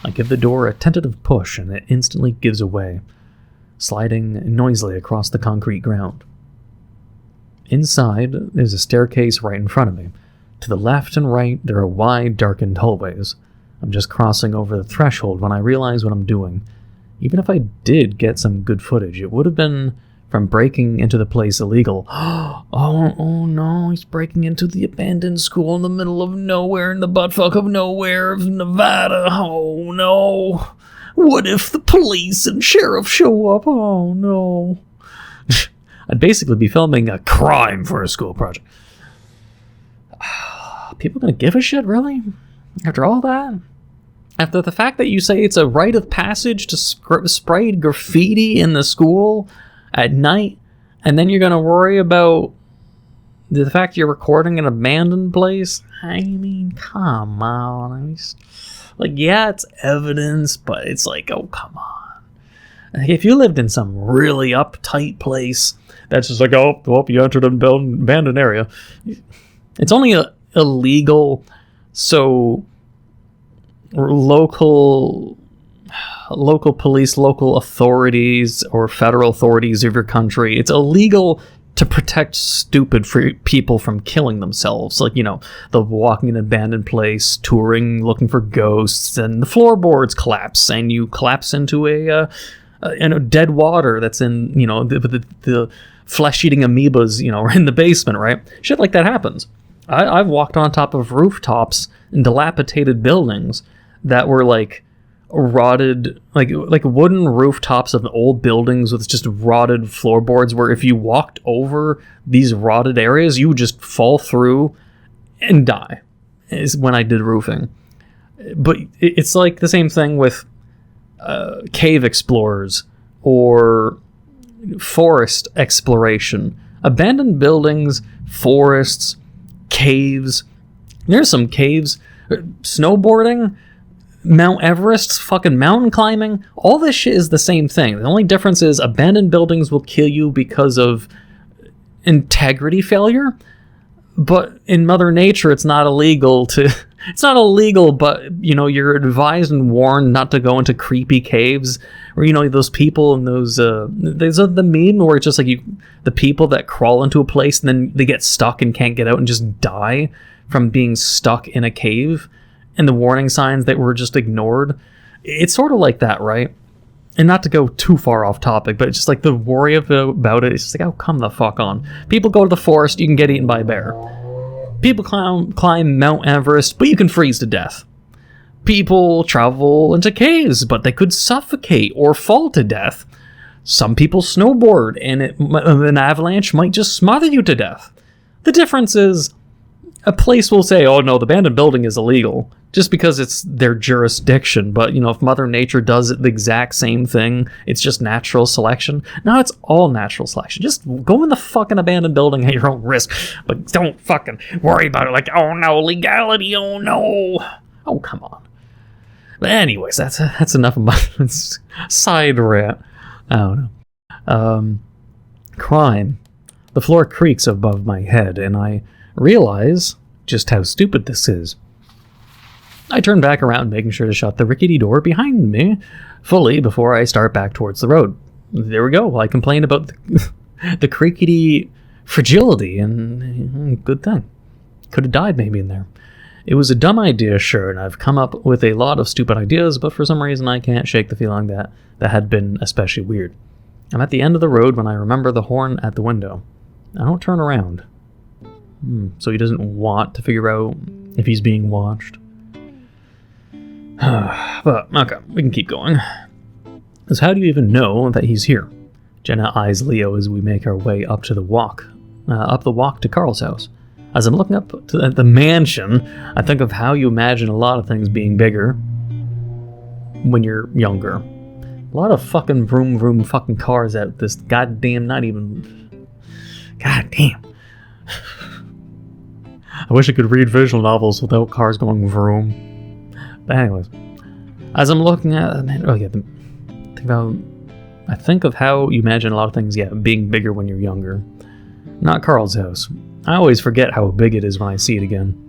I give the door a tentative push and it instantly gives away, sliding noisily across the concrete ground. Inside, there's a staircase right in front of me. To the left and right, there are wide, darkened hallways. I'm just crossing over the threshold when I realize what I'm doing. Even if I did get some good footage, it would have been from breaking into the place illegal. Oh no, he's breaking into the abandoned school in the middle of nowhere, in the buttfuck of nowhere of Nevada. Oh no. What if the police and sheriff show up? Oh no. I'd basically be filming a crime for a school project. People gonna give a shit, really? After all that? After the fact that you say it's a rite of passage to spray graffiti in the school at night, and then you're gonna worry about the fact you're recording an abandoned place? I mean, come on. Yeah, it's evidence, but it's like, oh, come on. If you lived in some really uptight place, that's just like, oh, you entered an abandoned area. It's only illegal, so local police, local authorities, or federal authorities of your country, it's illegal to protect stupid people from killing themselves. The walking in an abandoned place, touring, looking for ghosts, and the floorboards collapse, and you collapse into a dead water that's in, the flesh-eating amoebas, in the basement, right? Shit like that happens. I've walked on top of rooftops in dilapidated buildings that were rotted, like wooden rooftops of old buildings with just rotted floorboards, where if you walked over these rotted areas, you would just fall through and die, is when I did roofing. But it's like the same thing with cave explorers or forest exploration. Abandoned buildings, forests, caves. There's some caves. Snowboarding, Mount Everest, fucking mountain climbing, all this shit is the same thing. The only difference is abandoned buildings will kill you because of integrity failure, but in Mother Nature it's not illegal, but you're advised and warned not to go into creepy caves, or those people in those there's the meme where it's just like the people that crawl into a place and then they get stuck and can't get out and just die from being stuck in a cave, and the warning signs that were just ignored. It's sort of like that, right? And not to go too far off topic, but it's just like the worry about it. It's just like, oh, come the fuck on. People go to the forest, you can get eaten by a bear. People climb Mount Everest, but you can freeze to death. People travel into caves, but they could suffocate or fall to death. Some people snowboard, and an avalanche might just smother you to death. The difference is, a place will say, oh no, the abandoned building is illegal, just because it's their jurisdiction. But, if Mother Nature does the exact same thing, it's just natural selection. No, it's all natural selection. Just go in the fucking abandoned building at your own risk, but don't fucking worry about it like, oh no, legality, oh no. Oh, come on. But anyways, that's enough of my side rant. I don't know. Crime. The floor creaks above my head, and I realize just how stupid this is. I turn back around, making sure to shut the rickety door behind me fully before I start back towards the road. There we go. I complained about the creaky fragility, and good thing. Could have died maybe in there. It was a dumb idea, sure, and I've come up with a lot of stupid ideas, but for some reason I can't shake the feeling that had been especially weird. I'm at the end of the road when I remember the horn at the window. I don't turn around. So he doesn't want to figure out if he's being watched. But, okay, we can keep going. Because how do you even know that he's here? Jenna eyes Leo as we make our way up the walk to Carl's house. As I'm looking up at the mansion, I think of how you imagine a lot of things being bigger when you're younger. A lot of fucking vroom vroom fucking cars at this goddamn, goddamn. I wish I could read visual novels without cars going vroom. But anyways, as I'm looking at, think about I think of how you imagine a lot of things, being bigger when you're younger. Not Carl's house. I always forget how big it is when I see it again.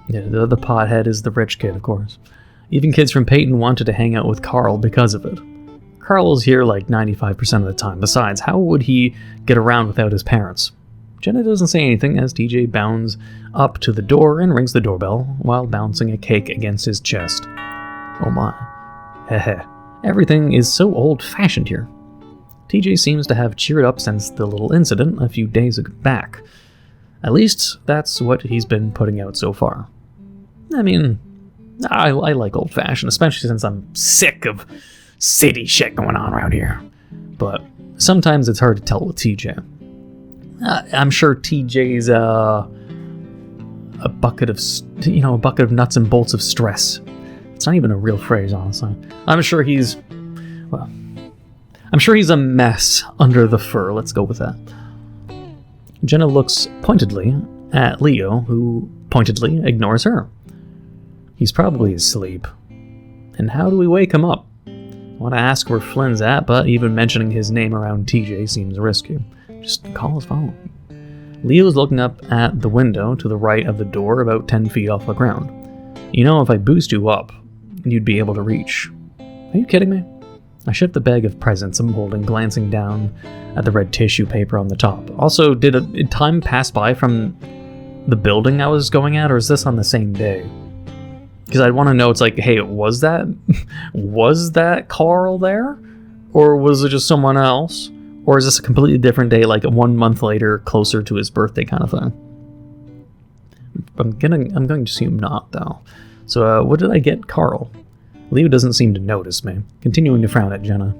Yeah, the other pothead is the rich kid, of course. Even kids from Peyton wanted to hang out with Carl because of it. Carl is here like 95% of the time. Besides, how would he get around without his parents? Jenna doesn't say anything as TJ bounds up to the door and rings the doorbell while bouncing a cake against his chest. Oh my. Heh. Everything is so old-fashioned here. TJ seems to have cheered up since the little incident a few days back. At least that's what he's been putting out so far. I mean, I like old-fashioned, especially since I'm sick of city shit going on around here. But sometimes it's hard to tell with TJ. I'm sure TJ's a bucket of nuts and bolts of stress. It's not even a real phrase, honestly. I'm sure he's a mess under the fur. Let's go with that. Jenna looks pointedly at Leo, who pointedly ignores her. He's probably asleep. And how do we wake him up? I want to ask where Flynn's at, but even mentioning his name around TJ seems risky. Just call his phone. Leo's looking up at the window to the right of the door, about 10 feet off the ground. You know, if I boost you up, you'd be able to reach. Are you kidding me? I shift the bag of presents I'm holding, glancing down at the red tissue paper on the top. Also, did time pass by from the building I was going at, or is this on the same day? Because I'd want to know, it's like, hey, was that Carl there? Or was it just someone else? Or is this a completely different day, like 1 month later, closer to his birthday kind of thing? I'm going to assume not, though. So, what did I get Carl? Leo doesn't seem to notice me, continuing to frown at Jenna.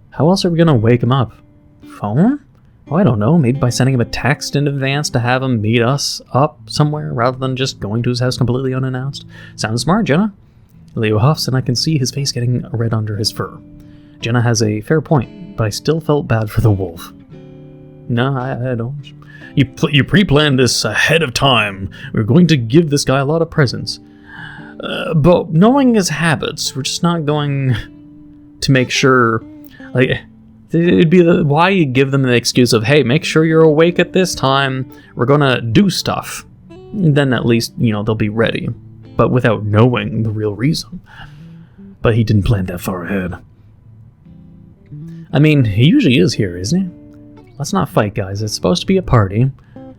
How else are we going to wake him up? Phone? Oh, I don't know, maybe by sending him a text in advance to have him meet us up somewhere, rather than just going to his house completely unannounced. Sounds smart, Jenna. Leo huffs, and I can see his face getting red under his fur. Jenna has a fair point, but I still felt bad for the wolf. No, I don't. You pre-planned this ahead of time. We're going to give this guy a lot of presents. But knowing his habits, we're just not going to make sure, like, it'd be why you give them the excuse of, hey, make sure you're awake at this time, we're gonna do stuff. Then at least, they'll be ready. But without knowing the real reason. But he didn't plan that far ahead. I mean, he usually is here, isn't he? Let's not fight, guys. It's supposed to be a party.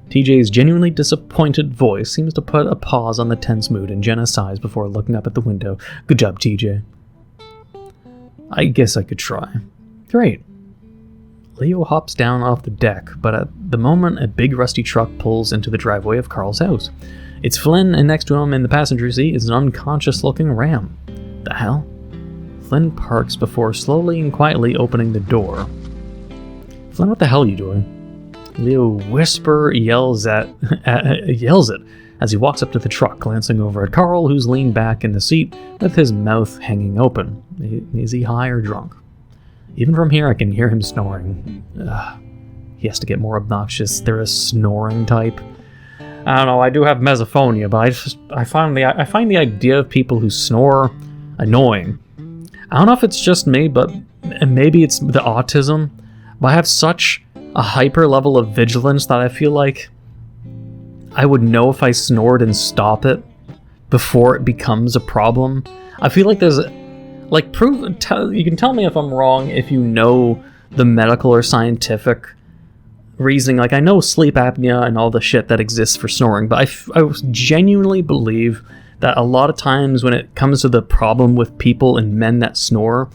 TJ's genuinely disappointed voice seems to put a pause on the tense mood, and Jenna sighs before looking up at the window. Good job, TJ. I guess I could try. Great. Leo hops down off the deck, but at the moment, a big rusty truck pulls into the driveway of Carl's house. It's Flynn, and next to him in the passenger seat is an unconscious-looking ram. The hell? Flynn parks before slowly and quietly opening the door. Flynn, what the hell are you doing? Leo yells it as he walks up to the truck, glancing over at Carl, who's leaned back in the seat with his mouth hanging open. Is he high or drunk? Even from here, I can hear him snoring. He has to get more obnoxious. They're a snoring type. I don't know, I do have misophonia, but I find the idea of people who snore annoying. I don't know if it's just me, but maybe it's the autism, but I have such a hyper level of vigilance that I feel like I would know if I snored and stop it before it becomes a problem. I feel like there's you can tell me if I'm wrong if you know the medical or scientific reasoning. Like, I know sleep apnea and all the shit that exists for snoring, but I genuinely believe that a lot of times when it comes to the problem with people and men that snore,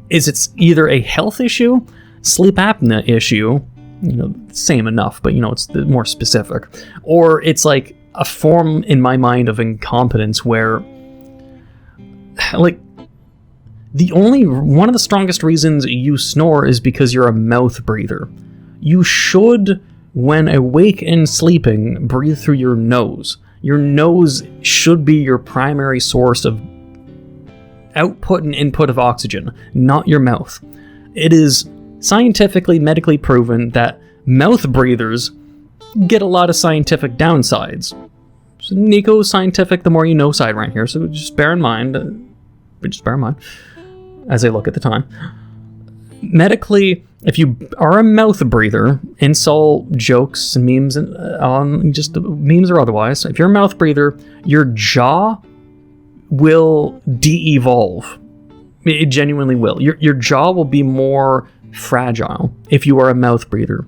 it's either a health issue, sleep apnea issue, same enough, but it's more specific, or it's like a form in my mind of incompetence where, like, one of the strongest reasons you snore is because you're a mouth breather. You should, when awake and sleeping, breathe through your nose. Your nose should be your primary source of output and input of oxygen, not your mouth. It is scientifically, medically proven that mouth breathers get a lot of scientific downsides. So Neco scientific, the more you know side right here, so just bear in mind as I look at the time. medically, if you are a mouth breather, insult jokes and memes on just memes or otherwise, if you're a mouth breather, your jaw will de-evolve. It genuinely will. Your jaw will be more fragile if you are a mouth breather.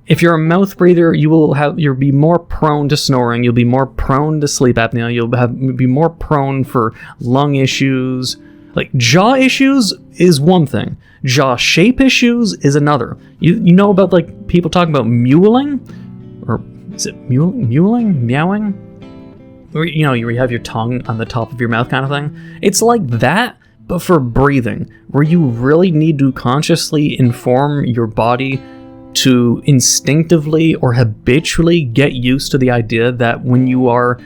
If you're a mouth breather, you'll be more prone to snoring. You'll be more prone to sleep apnea. You'll be more prone for lung issues. Like, jaw issues is one thing. Jaw shape issues is another. You know about, like, people talking about mewling? Or is it mewling? Meowing? Where, you know, you have your tongue on the top of your mouth kind of thing. It's like that, but for breathing, where you really need to consciously inform your body to instinctivly or habitually get used to the idea that when you are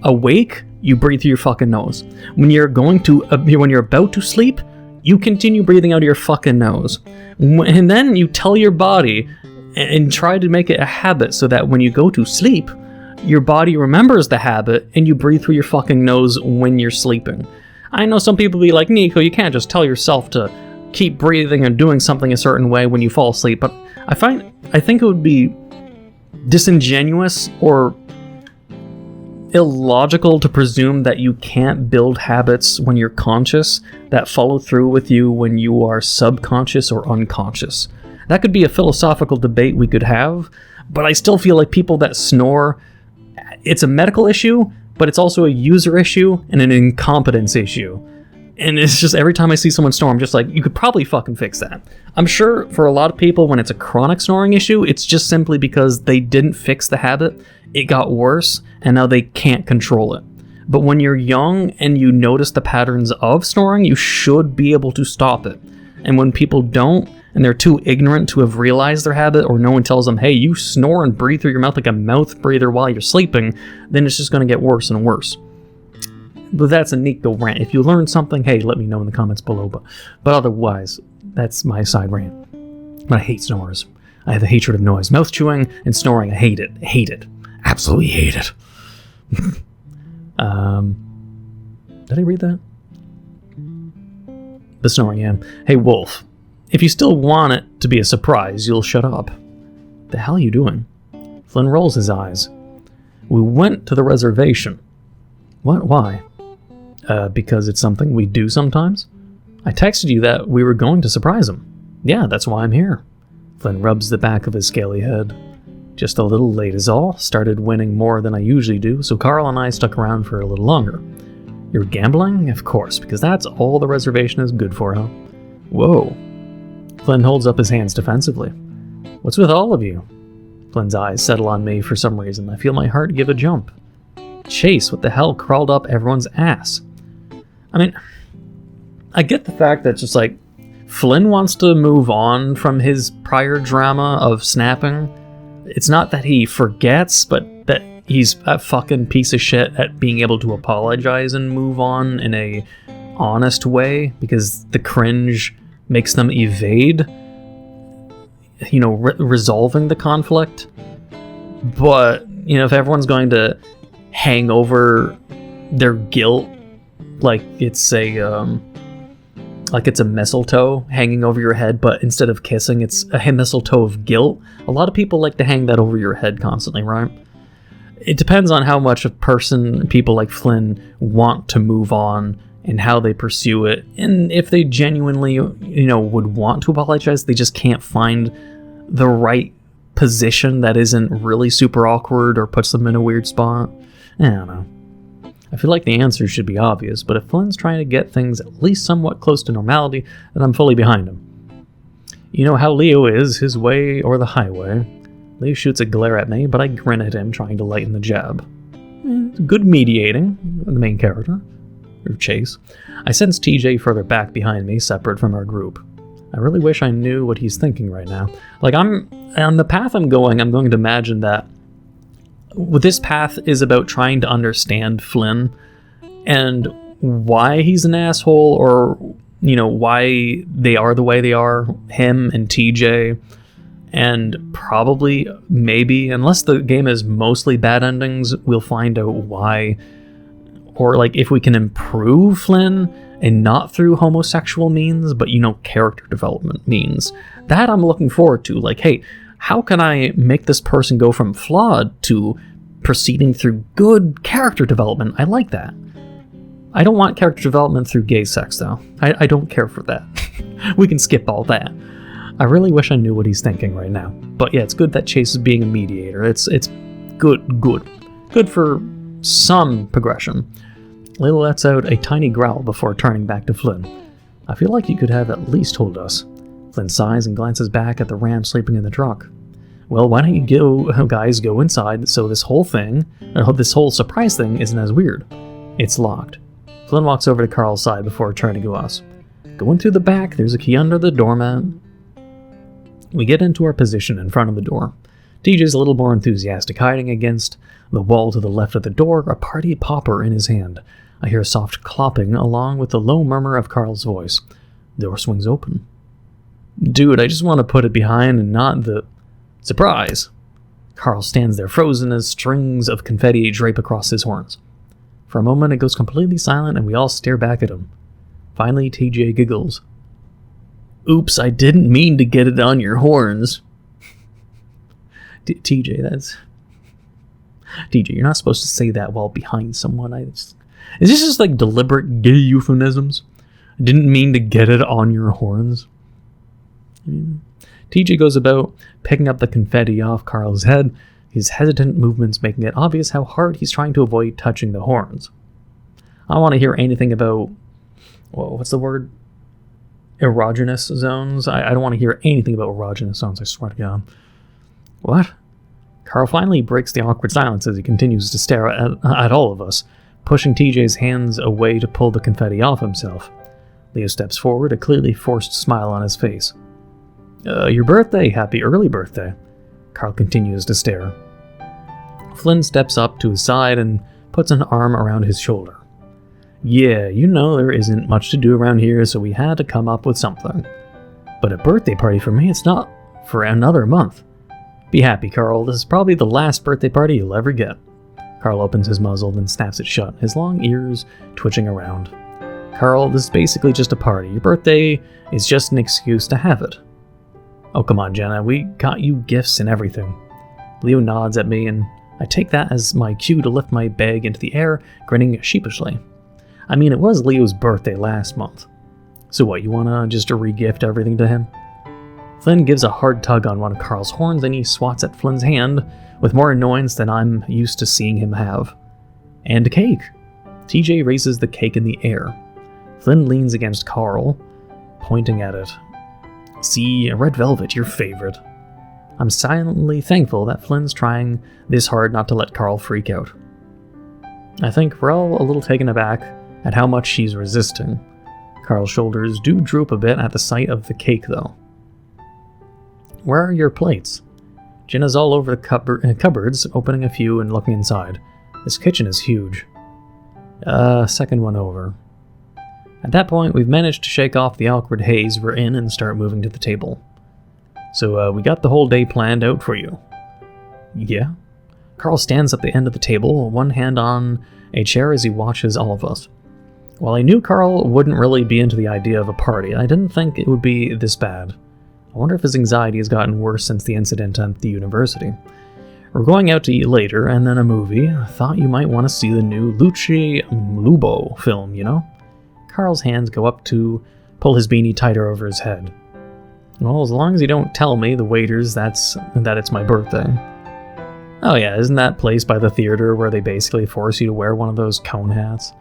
awake, you breathe through your fucking nose. When you're about to sleep, you continue breathing out of your fucking nose. And then you tell your body and try to make it a habit so that when you go to sleep, your body remembers the habit and you breathe through your fucking nose when you're sleeping. I know some people be like, Neco, you can't just tell yourself to keep breathing and doing something a certain way when you fall asleep, but I think it would be disingenuous or illogical to presume that you can't build habits when you're conscious that follow through with you when you are subconscious or unconscious. That could be a philosophical debate we could have, but I still feel like people that snore, it's a medical issue, but it's also a user issue and an incompetence issue. And it's just, every time I see someone snore, I'm just like, you could probably fucking fix that. I'm sure for a lot of people, when it's a chronic snoring issue, it's just simply because they didn't fix the habit, it got worse, and now they can't control it. But when you're young and you notice the patterns of snoring, you should be able to stop it. And when people don't, and they're too ignorant to have realized their habit, or no one tells them, hey, you snore and breathe through your mouth like a mouth breather while you're sleeping, then it's just going to get worse and worse. But that's a Neco rant. If you learned something, hey, let me know in the comments below. But otherwise, that's my side rant. But I hate snores. I have a hatred of noise. Mouth chewing and snoring, I hate it. Hate it. Absolutely hate it. Did I read that? The snoring, yeah. Hey, Wolf. If you still want it to be a surprise, you'll shut up. The hell are you doing? Flynn rolls his eyes. We went to the reservation. What? Why? Because it's something we do sometimes? I texted you that we were going to surprise him. Yeah, that's why I'm here. Flynn rubs the back of his scaly head. Just a little late is all. Started winning more than I usually do, so Carl and I stuck around for a little longer. You're gambling? Of course, because that's all the reservation is good for, huh? Whoa. Flynn holds up his hands defensively. What's with all of you? Flynn's eyes settle on me for some reason. I feel my heart give a jump. Chase, what the hell crawled up everyone's ass? I mean, I get the fact that just like Flynn wants to move on from his prior drama of snapping. It's not that he forgets, but that he's a fucking piece of shit at being able to apologize and move on in a honest way, because the cringe makes them evade, you know, resolving the conflict. But, you know, if everyone's going to hang over their guilt like it's a mistletoe hanging over your head, but instead of kissing, it's a mistletoe of guilt. A lot of people like to hang that over your head constantly, right? It depends on how much people like Flynn want to move on and how they pursue it. And if they genuinely, you know, would want to apologize, they just can't find the right position that isn't really super awkward or puts them in a weird spot. I don't know. I feel like the answer should be obvious, but if Flynn's trying to get things at least somewhat close to normality, then I'm fully behind him. You know how Leo is, his way or the highway. Leo shoots a glare at me, but I grin at him, trying to lighten the jab. Good mediating, the main character. Or Chase. I sense TJ further back behind me, separate from our group. I really wish I knew what he's thinking right now. Like, on the path I'm going to imagine that this path is about trying to understand Flynn and why he's an asshole, or, you know, why they are the way they are, him and TJ, and probably, maybe, unless the game is mostly bad endings, we'll find out why, or like if we can improve Flynn and not through homosexual means, but, character development means. That I'm looking forward to. Like, hey, how can I make this person go from flawed to proceeding through good character development? I like that. I don't want character development through gay sex, though. I don't care for that. We can skip all that. I really wish I knew what he's thinking right now. But yeah, it's good that Chase is being a mediator. It's good. Good for some progression. Layla lets out a tiny growl before turning back to Flynn. I feel like you could have at least told us. Flynn sighs and glances back at the ram sleeping in the truck. Well, why don't you guys go inside so this whole surprise thing isn't as weird. It's locked. Flynn walks over to Carl's side before turning to us. Going through the back, there's a key under the doormat. We get into our position in front of the door. TJ's a little more enthusiastic, hiding against the wall to the left of the door, a party popper in his hand. I hear a soft clopping along with the low murmur of Carl's voice. The door swings open. Dude, I just want to put it behind and not the... Surprise! Carl stands there frozen as strings of confetti drape across his horns. For a moment it goes completely silent and we all stare back at him. Finally, TJ giggles. Oops, I didn't mean to get it on your horns. TJ, you're not supposed to say that while behind someone. Is this just like deliberate gay euphemisms? I didn't mean to get it on your horns. TJ goes about picking up the confetti off Carl's head, his hesitant movements making it obvious how hard he's trying to avoid touching the horns. I don't want to hear anything about... what's the word? Erogenous zones? I don't want to hear anything about erogenous zones, I swear to God. What? Carl finally breaks the awkward silence as he continues to stare at all of us, pushing TJ's hands away to pull the confetti off himself. Leo steps forward, a clearly forced smile on his face. Your birthday, happy early birthday. Carl continues to stare. Flynn steps up to his side and puts an arm around his shoulder. Yeah, there isn't much to do around here, so we had to come up with something. But a birthday party for me, it's not for another month. Be happy, Carl. This is probably the last birthday party you'll ever get. Carl opens his muzzle, then snaps it shut, his long ears twitching around. Carl, this is basically just a party. Your birthday is just an excuse to have it. Oh, come on, Jenna. We got you gifts and everything. Leo nods at me, and I take that as my cue to lift my bag into the air, grinning sheepishly. I mean, it was Leo's birthday last month. So what, you wanna just re-gift everything to him? Flynn gives a hard tug on one of Carl's horns, and he swats at Flynn's hand with more annoyance than I'm used to seeing him have. And a cake. TJ raises the cake in the air. Flynn leans against Carl, pointing at it. See, red velvet, your favorite. I'm silently thankful that Flynn's trying this hard not to let Carl freak out. I think we're all a little taken aback at how much she's resisting. Carl's shoulders do droop a bit at the sight of the cake, though. Where are your plates? Jenna's all over the cupboards, opening a few and looking inside. This kitchen is huge. Second one over. At that point, we've managed to shake off the awkward haze we're in and start moving to the table. So, we got the whole day planned out for you. Yeah? Carl stands at the end of the table, one hand on a chair as he watches all of us. While I knew Carl wouldn't really be into the idea of a party, I didn't think it would be this bad. I wonder if his anxiety has gotten worse since the incident at the university. We're going out to eat later, and then a movie. I thought you might want to see the new Luce Lubo film, Carl's hands go up to pull his beanie tighter over his head. Well, as long as you don't tell me, the waiters, that it's my birthday. Oh yeah, isn't that place by the theater where they basically force you to wear one of those cone hats?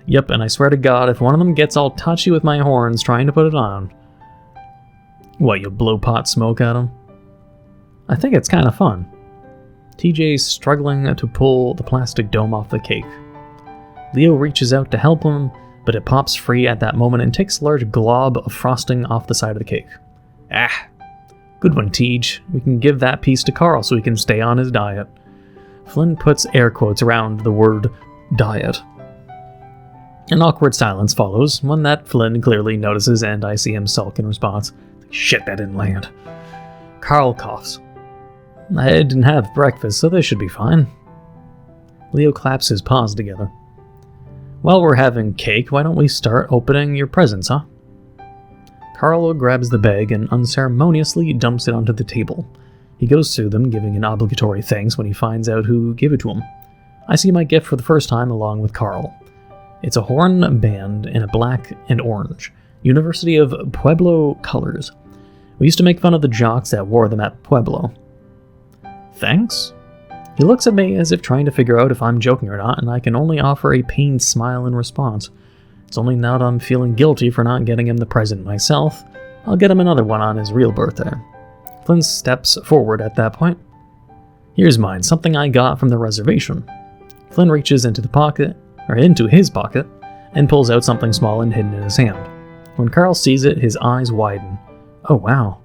Yep, and I swear to God, if one of them gets all touchy with my horns trying to put it on... What, you'll blow pot smoke at them? I think it's kind of fun. TJ's struggling to pull the plastic dome off the cake. Leo reaches out to help him, but it pops free at that moment and takes a large glob of frosting off the side of the cake. Ah, good one, Tej. We can give that piece to Carl so he can stay on his diet. Flynn puts air quotes around the word diet. An awkward silence follows, one that Flynn clearly notices, and I see him sulk in response. Shit, that didn't land. Carl coughs. I didn't have breakfast, so they should be fine. Leo claps his paws together. While we're having cake, why don't we start opening your presents, huh? Carl grabs the bag and unceremoniously dumps it onto the table. He goes through them, giving an obligatory thanks when he finds out who gave it to him. I see my gift for the first time along with Carl. It's a horn band in a black and orange, University of Pueblo colors. We used to make fun of the jocks that wore them at Pueblo. Thanks? He looks at me as if trying to figure out if I'm joking or not, and I can only offer a pained smile in response. It's only now that I'm feeling guilty for not getting him the present myself. I'll get him another one on his real birthday. Flynn steps forward at that point. Here's mine, something I got from the reservation. Flynn reaches into his pocket, and pulls out something small and hidden in his hand. When Carl sees it, his eyes widen. Oh wow.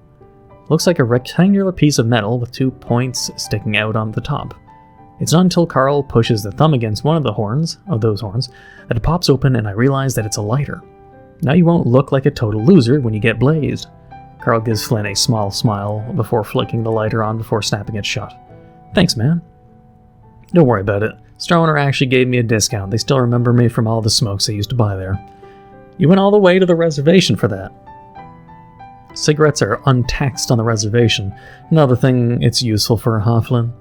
Looks like a rectangular piece of metal with 2 points sticking out on the top. It's not until Carl pushes the thumb against one of those horns, that it pops open and I realize that it's a lighter. Now you won't look like a total loser when you get blazed. Carl gives Flynn a small smile before flicking the lighter on before snapping it shut. Thanks, man. Don't worry about it. Stroner actually gave me a discount. They still remember me from all the smokes I used to buy there. You went all the way to the reservation for that. Cigarettes are untaxed on the reservation. Another thing it's useful for, huh, Flynn?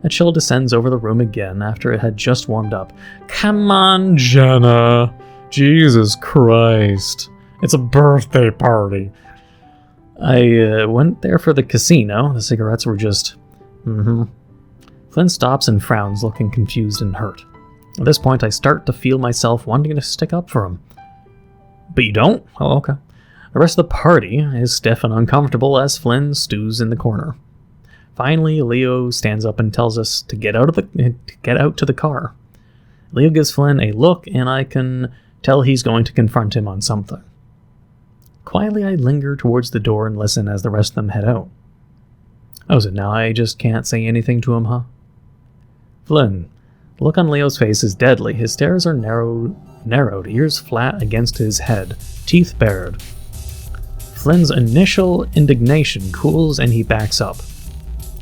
A chill descends over the room again after it had just warmed up. Come on, Jenna. Jesus Christ. It's a birthday party. I went there for the casino. The cigarettes were just... Flynn stops and frowns, looking confused and hurt. At this point, I start to feel myself wanting to stick up for him. But you don't? Oh, okay. The rest of the party is stiff and uncomfortable as Flynn stews in the corner. Finally, Leo stands up and tells us to get out to the car. Leo gives Flynn a look, and I can tell he's going to confront him on something. Quietly, I linger towards the door and listen as the rest of them head out. Oh, so now I just can't say anything to him, huh? Flynn. The look on Leo's face is deadly. His stares are narrowed, ears flat against his head, teeth bared. Flynn's initial indignation cools and he backs up.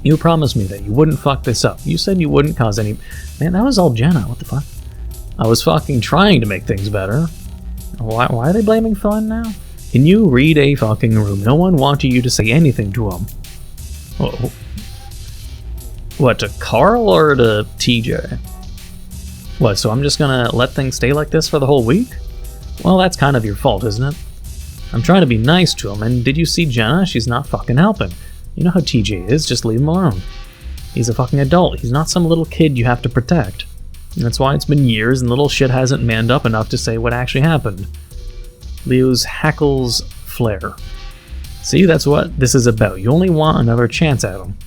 You promised me that you wouldn't fuck this up. You said you wouldn't cause any... Man, that was all Jenna. What the fuck? I was fucking trying to make things better. Why are they blaming Flynn now? Can you read a fucking room? No one wanted you to say anything to him. Oh. What, to Carl or to TJ? What, so I'm just gonna let things stay like this for the whole week? Well, that's kind of your fault, isn't it? I'm trying to be nice to him, and did you see Jenna? She's not fucking helping. You know how TJ is, just leave him alone. He's a fucking adult. He's not some little kid you have to protect. And that's why it's been years and little shit hasn't manned up enough to say what actually happened. Leo's hackles flare. See, that's what this is about. You only want another chance at him.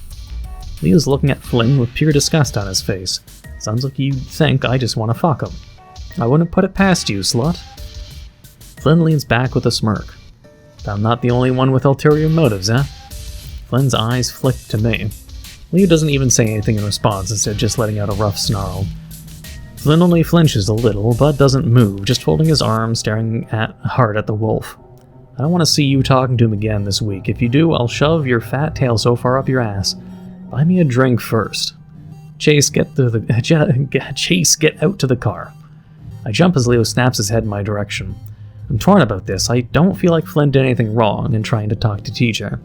Leo's looking at Flynn with pure disgust on his face. Sounds like you think I just want to fuck him. I wouldn't put it past you, slut. Flynn leans back with a smirk. I'm not the only one with ulterior motives, eh? Flynn's eyes flick to me. Leo doesn't even say anything in response, instead just letting out a rough snarl. Flynn only flinches a little, but doesn't move, just folding his arms, staring hard at the wolf. I don't want to see you talking to him again this week. If you do, I'll shove your fat tail so far up your ass. Buy me a drink first. Chase, get out to the car. I jump as Leo snaps his head in my direction. I'm torn about this. I don't feel like Flynn did anything wrong in trying to talk to TJ.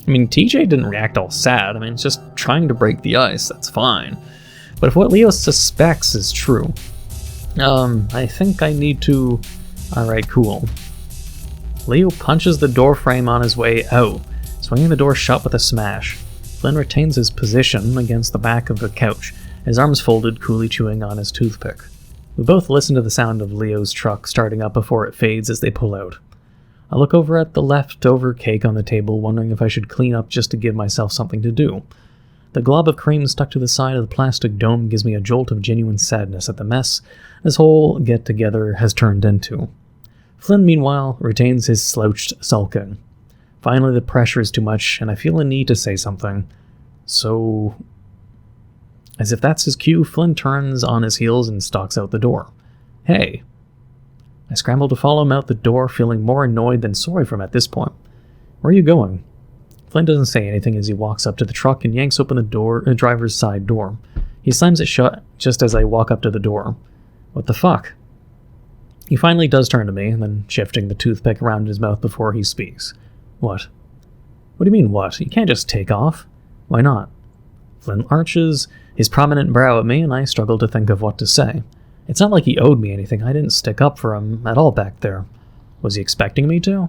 I mean, TJ didn't react all sad. I mean, it's just trying to break the ice. That's fine. But if what Leo suspects is true, I think I need to... Alright, cool. Leo punches the door frame on his way out, swinging the door shut with a smash. Flynn retains his position against the back of the couch, his arms folded, coolly chewing on his toothpick. We both listen to the sound of Leo's truck starting up before it fades as they pull out. I look over at the leftover cake on the table, wondering if I should clean up just to give myself something to do. The glob of cream stuck to the side of the plastic dome gives me a jolt of genuine sadness at the mess this whole get-together has turned into. Flynn, meanwhile, retains his slouched sulking. Finally, the pressure is too much, and I feel a need to say something. So... As if that's his cue, Flynn turns on his heels and stalks out the door. Hey. I scramble to follow him out the door, feeling more annoyed than sorry for him at this point. Where are you going? Flynn doesn't say anything as he walks up to the truck and yanks open the driver's side door. He slams it shut just as I walk up to the door. What the fuck? He finally does turn to me, and then shifting the toothpick around his mouth before he speaks. What? What do you mean, what? You can't just take off. Why not? Flynn arches his prominent brow at me, and I struggle to think of what to say. It's not like he owed me anything. I didn't stick up for him at all back there. Was he expecting me to?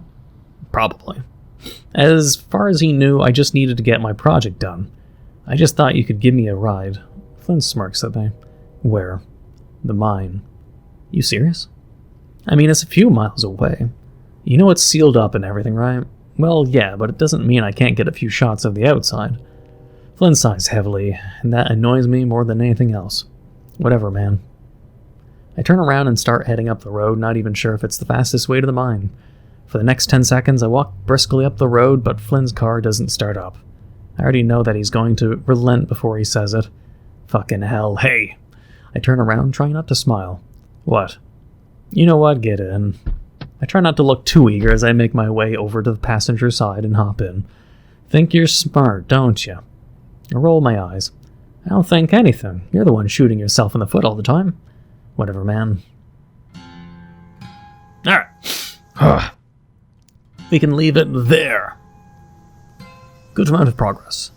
Probably. As far as he knew, I just needed to get my project done. I just thought you could give me a ride. Flynn smirks at me. Where? The mine. You serious? I mean, it's a few miles away. You know it's sealed up and everything, right? Well, yeah, but it doesn't mean I can't get a few shots of the outside. Flynn sighs heavily, and that annoys me more than anything else. Whatever, man. I turn around and start heading up the road, not even sure if it's the fastest way to the mine. For the next 10 seconds, I walk briskly up the road, but Flynn's car doesn't start up. I already know that he's going to relent before he says it. Fucking hell, hey! I turn around, trying not to smile. What? You know what, get in. I try not to look too eager as I make my way over to the passenger side and hop in. Think you're smart, don't you? I roll my eyes. I don't think anything. You're the one shooting yourself in the foot all the time. Whatever, man. Alright. We can leave it there. Good amount of progress.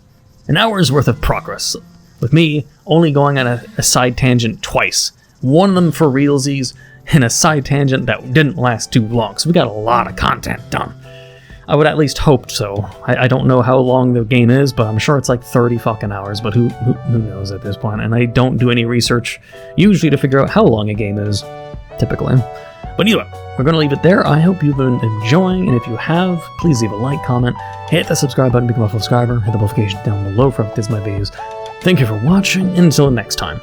An hour's worth of progress. With me only going on a side tangent twice. One of them for realsies, and a side tangent that didn't last too long. So we got a lot of content done. I would at least hope so. I don't know how long the game is, but I'm sure it's like 30 fucking hours, but who knows at this point. And I don't do any research usually to figure out how long a game is, typically. But anyway, we're going to leave it there. I hope you've been enjoying, and if you have, please leave a like, comment, hit the subscribe button, become a subscriber, hit the notification down below for updates on my videos. Thank you for watching, and until next time.